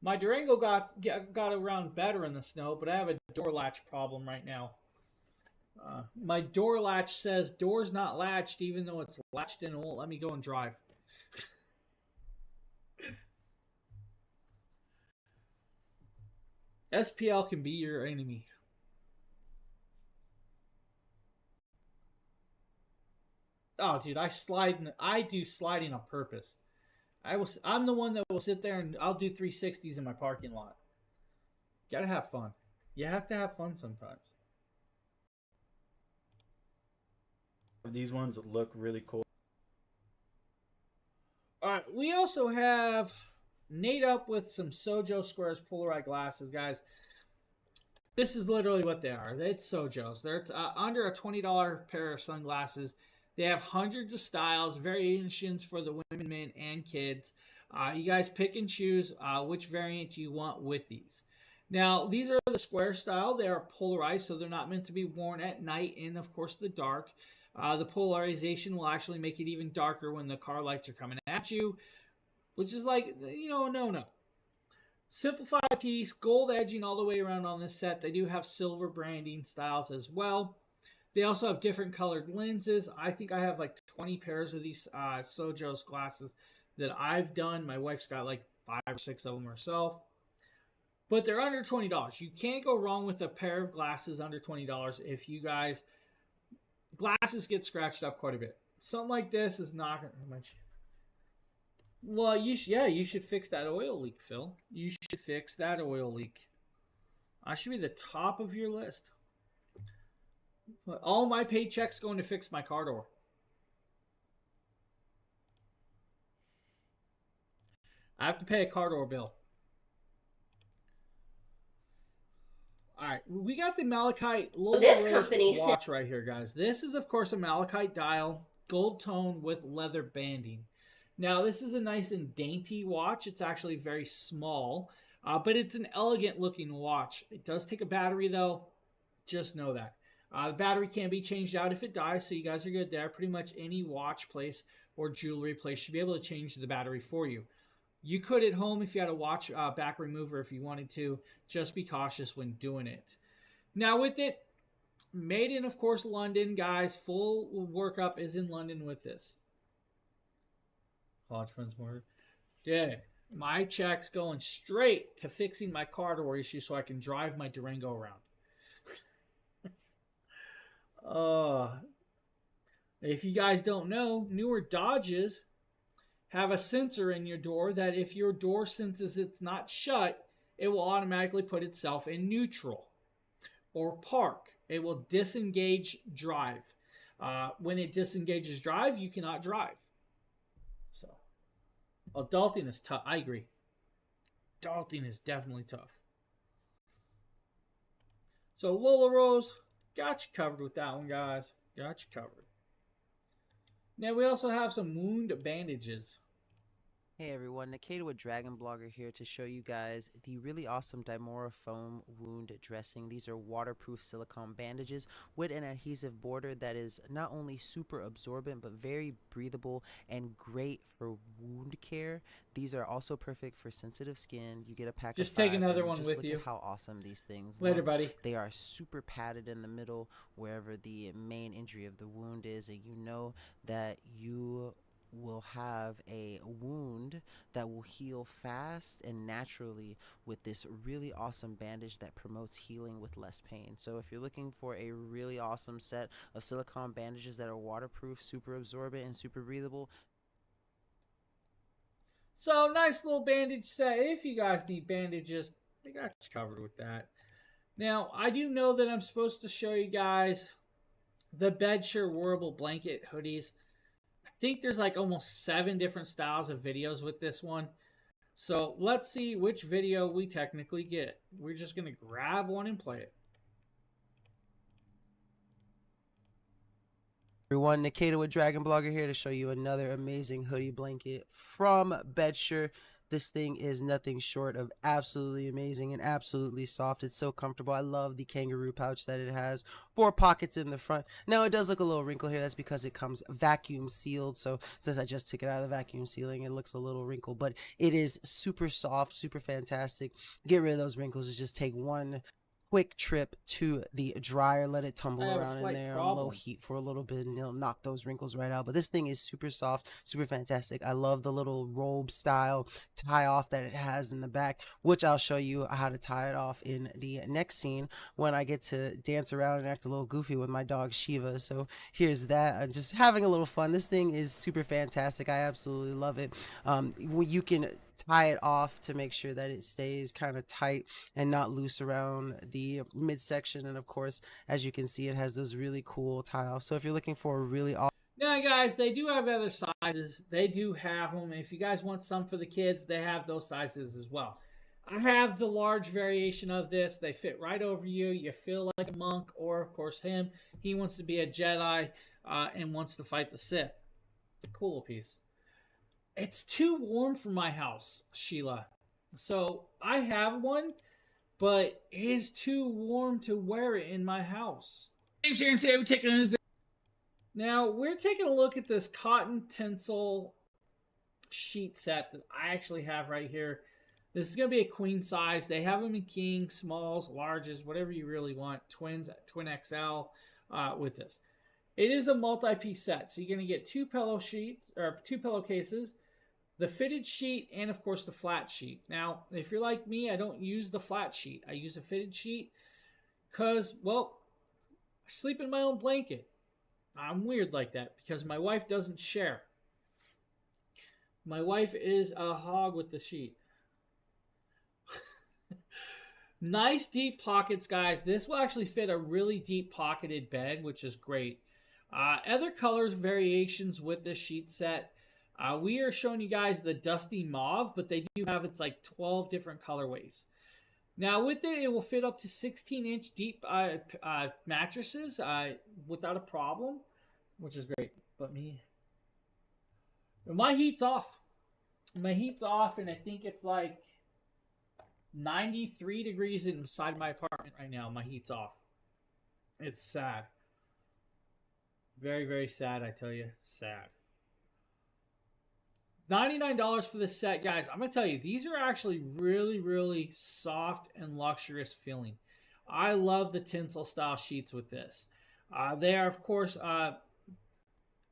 My Durango got around better in the snow, but I have a door latch problem right now. My door latch says door's not latched, even though it's latched and it won't let me go and drive. SPL can be your enemy. Oh, dude, I do sliding on purpose. I'm the one that will sit there and I'll do 360s in my parking lot. Gotta have fun. You have to have fun sometimes. These ones look really cool. Alright, we also have Nate up with some Sojo Squares Polaroid glasses, guys. This is literally what they are. It's Sojos. They're under a $20 pair of sunglasses. They have hundreds of styles, variations for the women, men, and kids. You guys pick and choose which variant you want with these. Now, these are the square style. They are polarized, so they're not meant to be worn at night in, of course, the dark. The polarization will actually make it even darker when the car lights are coming at you, which is no. Simplified piece, gold edging all the way around on this set. They do have silver branding styles as well. They also have different colored lenses. I think I have 20 pairs of these Sojo's glasses that I've done. My wife's got 5 or 6 of them herself. But they're under $20. You can't go wrong with a pair of glasses under $20 if you guys... Glasses get scratched up quite a bit. Something like this is not going to much. Well, you should fix that oil leak, Phil. You should fix that oil leak. I should be the top of your list. All my paychecks going to fix my car door. I have to pay a car door bill. All right, we got the malachite watch right here, guys. This is, of course, a malachite dial, gold tone with leather banding. Now, this is a nice and dainty watch. It's actually very small, but it's an elegant looking watch. It does take a battery, though. Just know that. The battery can be changed out if it dies, so you guys are good there. Pretty much any watch place or jewelry place should be able to change the battery for you. You could at home if you had a watch back remover if you wanted to. Just be cautious when doing it. Now with it, made in, of course, London, guys. Full workup is in London with this. College friends more. Dude, my check's going straight to fixing my car door issue so I can drive my Durango around. If you guys don't know, newer Dodges have a sensor in your door that if your door senses it's not shut, it will automatically put itself in neutral or park. It will disengage drive. When it disengages drive, you cannot drive. So, adulting is tough. I agree. Adulting is definitely tough. So, Lola Rose, got you covered with that one, guys. Got you covered. Now, we also have some wound bandages. Hey everyone, Nikita with Dragon Blogger here to show you guys the really awesome Dimora foam wound dressing. These are waterproof silicone bandages with an adhesive border that is not only super absorbent but very breathable and great for wound care. These are also perfect for sensitive skin. You get a pack just of 5. Take another one just with look you. At how awesome these things Later, look. buddy. They are super padded in the middle wherever the main injury of the wound is, and you know that you will have a wound that will heal fast and naturally with this really awesome bandage that promotes healing with less pain. So if you're looking for a really awesome set of silicone bandages that are waterproof, super absorbent, and super breathable. So nice little bandage set. If you guys need bandages, they got you covered with that. Now, I do know that I'm supposed to show you guys the Bedsure wearable blanket hoodies. I think there's like almost 7 different styles of videos with this one. So let's see which video we technically get. We're just going to grab one and play it. Everyone, Nikita with Dragon Blogger here to show you another amazing hoodie blanket from Bedsure. This thing is nothing short of absolutely amazing and absolutely soft. It's so comfortable. I love the kangaroo pouch that it has. 4 pockets in the front. Now, it does look a little wrinkled here. That's because it comes vacuum sealed. So since I just took it out of the vacuum sealing, it looks a little wrinkled. But it is super soft, super fantastic. Get rid of those wrinkles. Just take one quick trip to the dryer, let it tumble around in there on low heat for a little bit, and it'll knock those wrinkles right out. But this thing is super soft, super fantastic. I love the little robe style tie off that it has in the back, which I'll show you how to tie it off in the next scene when I get to dance around and act a little goofy with my dog Shiva. So here's that. I'm just having a little fun. This thing is super fantastic. I absolutely love it. You can tie it off to make sure that it stays kind of tight and not loose around the midsection. And of course, as you can see, it has those really cool tie offs. So if you're looking for a really awesome... Now, guys, they do have other sizes. They do have them. If you guys want some for the kids, they have those sizes as well. I have the large variation of this. They fit right over you. You feel like a monk, or of course him. He wants to be a Jedi and wants to fight the Sith. Cool piece. It's too warm for my house, Sheila. So I have one, but it is too warm to wear it in my house. Now, we're taking a look at this cotton tinsel sheet set that I actually have right here. This is going to be a queen size. They have them in king, smalls, larges, whatever you really want. Twins, twin XL with this. It is a multi-piece set, so you're going to get 2 pillow sheets or 2 pillowcases, the fitted sheet, and of course the flat sheet. Now, if you're like me, I don't use the flat sheet. I use a fitted sheet because, well, I sleep in my own blanket. I'm weird like that because my wife doesn't share. My wife is a hog with the sheet. Nice deep pockets, guys. This will actually fit a really deep pocketed bed, which is great. Other colors variations with this sheet set. We are showing you guys the dusty mauve, but they do have, it's like 12 different colorways. Now with it will fit up to 16-inch deep mattresses without a problem, which is great. But my heat's off. My heat's off, and I think it's like 93 degrees inside my apartment right now. My heat's off. It's sad. Very, very sad, I tell you. Sad. $99 for this set, guys. I'm going to tell you, these are actually really, really soft and luxurious feeling. I love the tinsel style sheets with this. They are, of course,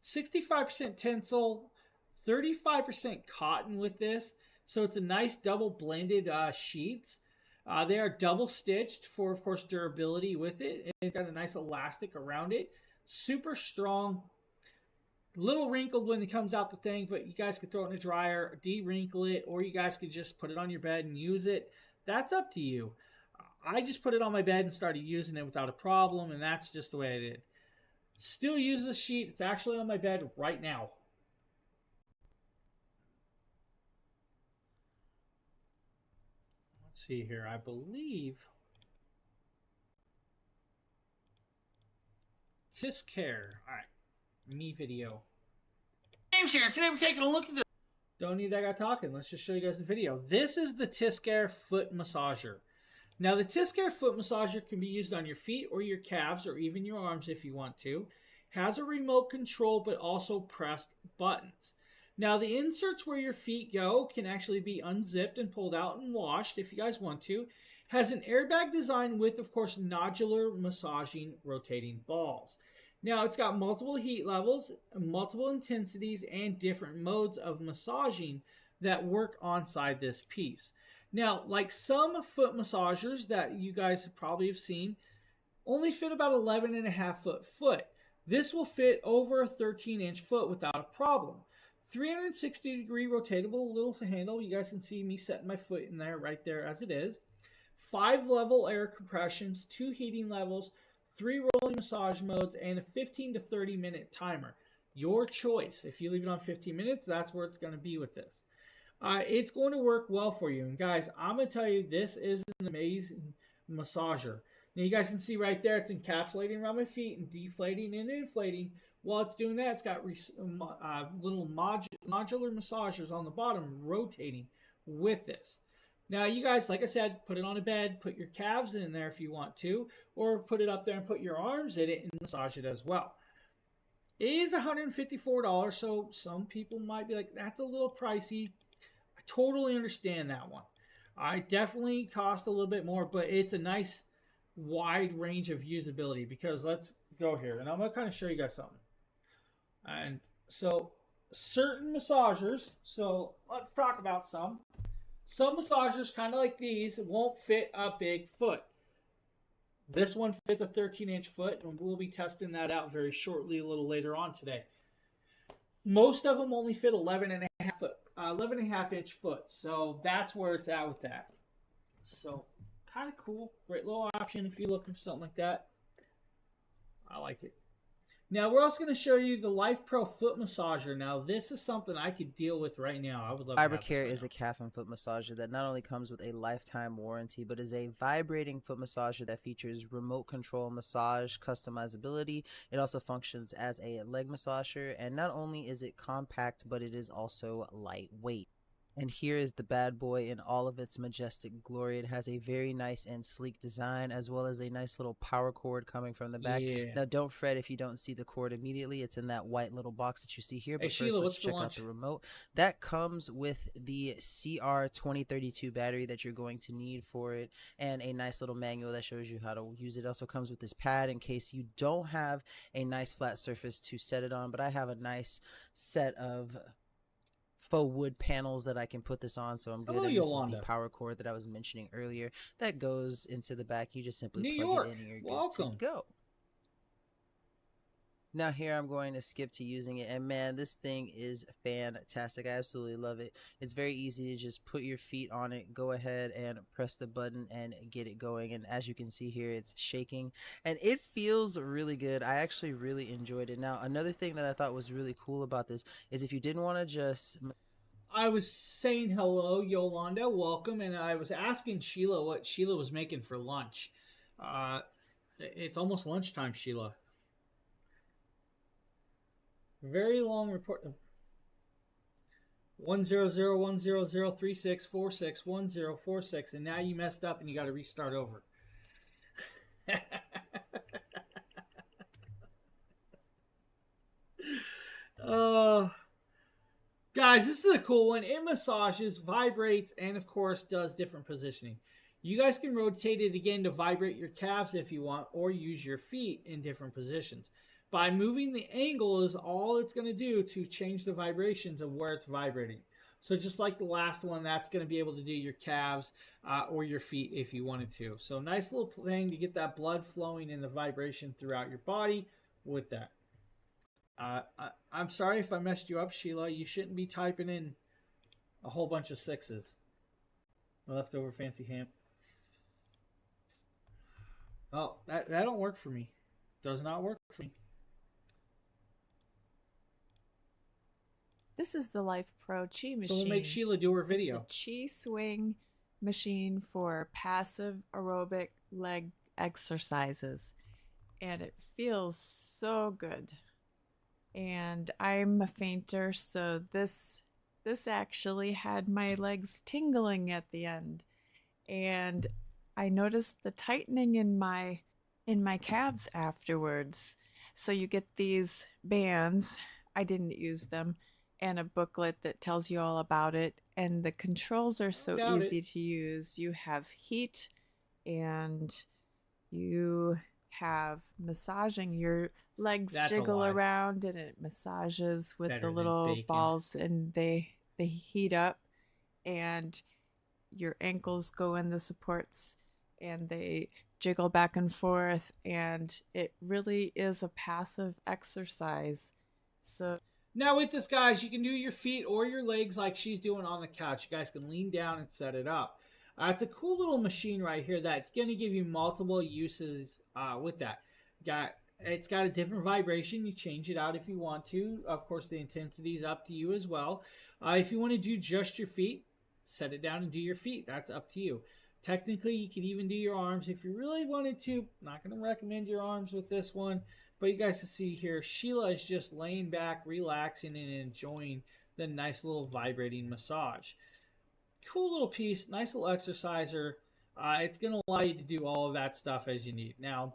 65% tinsel, 35% cotton with this. So it's a nice double blended sheets. They are double stitched for, of course, durability with it. And it's got a nice elastic around it. Super strong. A little wrinkled when it comes out the thing, but you guys could throw it in a dryer, de-wrinkle it, or you guys could just put it on your bed and use it. That's up to you. I just put it on my bed and started using it without a problem, and that's just the way I did. Still use this sheet. It's actually on my bed right now. Let's see here. I believe Jackery. All right. Me video. James here. Today we're taking a look at this. Don't need that guy talking. Let's just show you guys the video. This is the Jackery foot massager. Now the Jackery foot massager can be used on your feet or your calves or even your arms if you want to. Has a remote control but also pressed buttons. Now the inserts where your feet go can actually be unzipped and pulled out and washed if you guys want to. Has an airbag design with, of course, nodular massaging rotating balls. Now, it's got multiple heat levels, multiple intensities, and different modes of massaging that work inside this piece. Now, like some foot massagers that you guys probably have seen, only fit about 11.5 foot. This will fit over a 13-inch foot without a problem. 360-degree rotatable little handle. You guys can see me setting my foot in there right there as it is. 5 level air compressions, 2 heating levels, 3 rolling massage modes, and a 15 to 30 minute timer. Your choice. If you leave it on 15 minutes, that's where it's going to be with this. It's going to work well for you. And guys, I'm going to tell you, this is an amazing massager. Now you guys can see right there, it's encapsulating around my feet and deflating and inflating. While it's doing that, it's got little modular massagers on the bottom rotating with this. Now, you guys, like I said, put it on a bed, put your calves in there if you want to, or put it up there and put your arms in it and massage it as well. It is $154, so some people might be like, that's a little pricey. I totally understand that one. I definitely cost a little bit more, but it's a nice wide range of usability because let's go here, and I'm going to kind of show you guys something. And so, certain massagers, so let's talk about some. Some massagers, kind of like these, won't fit a big foot. This one fits a 13-inch foot, and we'll be testing that out very shortly, a little later on today. Most of them only fit 11.5-inch foot, so that's where it's at with that. So, kind of cool. Great little option if you're looking for something like that. I like it. Now, we're also going to show you the Life Pro foot massager. Now, this is something I could deal with right now. I would love to have this Jackery right is now. a calf and foot massager that not only comes with a lifetime warranty, but is a vibrating foot massager that features remote control massage customizability. It also functions as a leg massager, and not only is it compact, but it is also lightweight. And here is the bad boy in all of its majestic glory. It has a very nice and sleek design, as well as a nice little power cord coming from the back. Yeah. Now, don't fret if you don't see the cord immediately. It's in that white little box that you see here. But Hey, first, Sheila, let's what's for check out lunch? the remote. That comes with the CR2032 battery that you're going to need for it, and a nice little manual that shows you how to use it. It also comes with this pad in case you don't have a nice flat surface to set it on, but I have a nice set of faux wood panels that I can put this on, so I'm good. Hello, And this Yolanda. is the power cord that I was mentioning earlier that goes into the back. You just simply New plug York. it in and you're Welcome. good to go. Now here I'm going to skip to using it, and man, this thing is fantastic. I absolutely love it. It's very easy to just put your feet on it, go ahead and press the button and get it going. And as you can see here, it's shaking and it feels really good. I actually really enjoyed it. Now another thing that I thought was really cool about this is if you didn't want to just... I was saying hello, Yolanda, welcome, and I was asking Sheila what Sheila was making for lunch. It's almost lunchtime, Sheila. Very long report. 1001036461046, and now you messed up and you got to restart over. Guys, this is a cool one. It massages, vibrates, and of course does different positioning. You guys can rotate it again to vibrate your calves if you want, or use your feet in different positions. By moving the angle is all it's going to do to change the vibrations of where it's vibrating. So just like the last one, that's going to be able to do your calves or your feet if you wanted to. So nice little thing to get that blood flowing and the vibration throughout your body with that. I'm sorry if I messed you up, Sheila. You shouldn't be typing in a whole bunch of sixes. Leftover fancy ham. Oh, that don't work for me. Does not work for me. This is the Life Pro Chi machine. So we'll make Sheila do her video. It's a Chi swing machine for passive aerobic leg exercises. And it feels so good. And I'm a fainter, so this actually had my legs tingling at the end. And I noticed the tightening in my calves afterwards. So you get these bands. I didn't use them. And a booklet that tells you all about it. And the controls are so easy to use. You have heat and you have massaging. Your legs jiggle around and it massages with the little balls and they heat up. And your ankles go in the supports and they jiggle back and forth. And it really is a passive exercise. So... Now with this, guys, you can do your feet or your legs like she's doing on the couch. You guys can lean down and set it up. It's a cool little machine right here that's going to give you multiple uses with that. It's got a different vibration. You change it out if you want to. Of course, the intensity is up to you as well. If you want to do just your feet, set it down and do your feet. That's up to you. Technically, you can even do your arms if you really wanted to. Not going to recommend your arms with this one. But you guys can see here, Sheila is just laying back, relaxing, and enjoying the nice little vibrating massage. Cool little piece, nice little exerciser. It's going to allow you to do all of that stuff as you need. Now,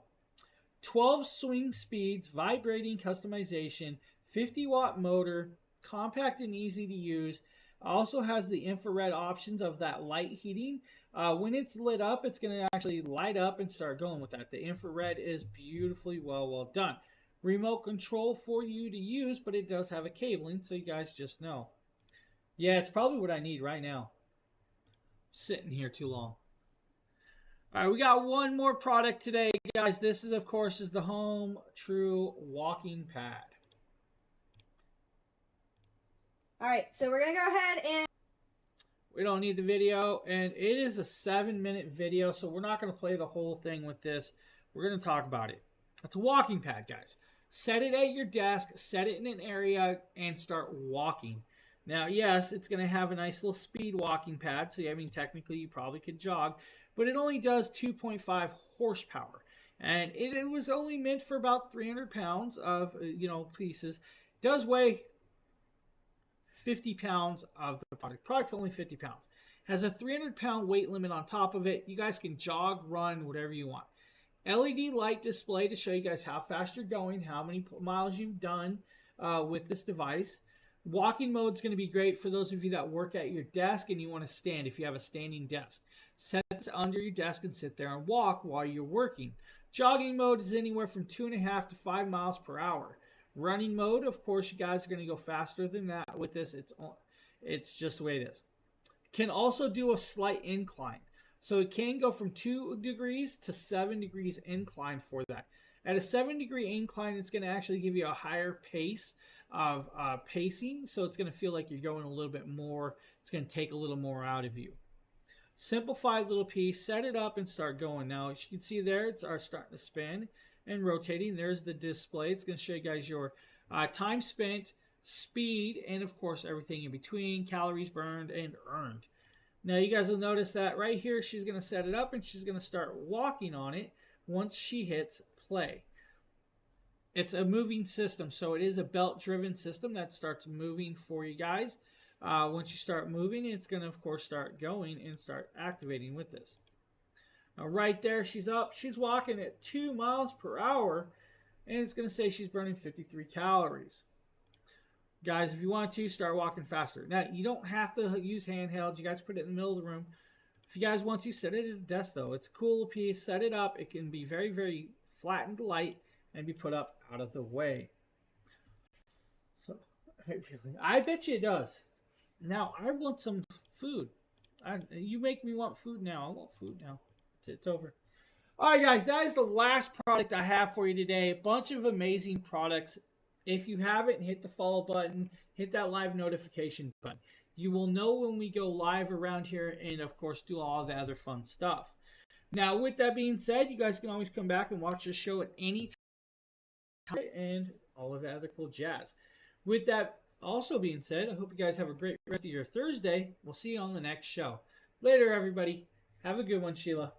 12 swing speeds, vibrating customization, 50-watt motor, compact and easy to use. Also has the infrared options of that light heating. When it's lit up, it's going to actually light up and start going with that. The infrared is beautifully well done. Remote control for you to use, but it does have a cabling, so you guys just know. Yeah, it's probably what I need right now. Sitting here too long. All right, we got one more product today, guys. This is, of course, the Home True Walking Pad. All right, so we're going to go ahead and... We don't need the video, and it is a 7-minute video, so we're not going to play the whole thing with this. We're going to talk about it. It's a walking pad, guys. Set it at your desk, set it in an area, and start walking. Now, yes, it's going to have a nice little speed walking pad, so I mean, technically you probably could jog, but it only does 2.5 horsepower. And it was only meant for about 300 pounds of, pieces. It does weigh 50 pounds of the product. Product's only 50 pounds. Has a 300-pound weight limit on top of it. You guys can jog, run, whatever you want. LED light display to show you guys how fast you're going, how many miles you've done with this device. Walking mode is going to be great for those of you that work at your desk and you want to stand if you have a standing desk. Set this under your desk and sit there and walk while you're working. Jogging mode is anywhere from 2.5 to 5 miles per hour. Running mode, of course, you guys are going to go faster than that with this. It's just the way it is. Can also do a slight incline. So it can go from 2 degrees to 7 degrees incline for that. At a 7-degree incline, it's going to actually give you a higher pace of pacing, so it's going to feel like you're going a little bit more. It's going to take a little more out of you. Simplified little piece, set it up and start going. Now, as you can see there, it's starting to spin and rotating. There's the display. It's going to show you guys your time spent, speed, and of course everything in between, calories burned and earned. Now you guys will notice that right here she's going to set it up and she's going to start walking on it once she hits play. It's a moving system, so it is a belt driven system that starts moving for you guys. Once you start moving, it's going to of course start going and start activating with this. Now right there she's up, she's walking at 2 miles per hour, and it's going to say she's burning 53 calories. Guys, if you want to, start walking faster. Now, you don't have to use handhelds. You guys put it in the middle of the room. If you guys want to, set it at a desk, though. It's a cool piece. Set it up. It can be very, very flat and light and be put up out of the way. So, I bet you it does. Now, I want some food. You make me want food now. I want food now. It's over. All right, guys, that is the last product I have for you today. A bunch of amazing products. If you haven't, hit the follow button, hit that live notification button. You will know when we go live around here and, of course, do all the other fun stuff. Now, with that being said, you guys can always come back and watch the show at any time and all of that other cool jazz. With that also being said, I hope you guys have a great rest of your Thursday. We'll see you on the next show. Later, everybody. Have a good one, Sheila.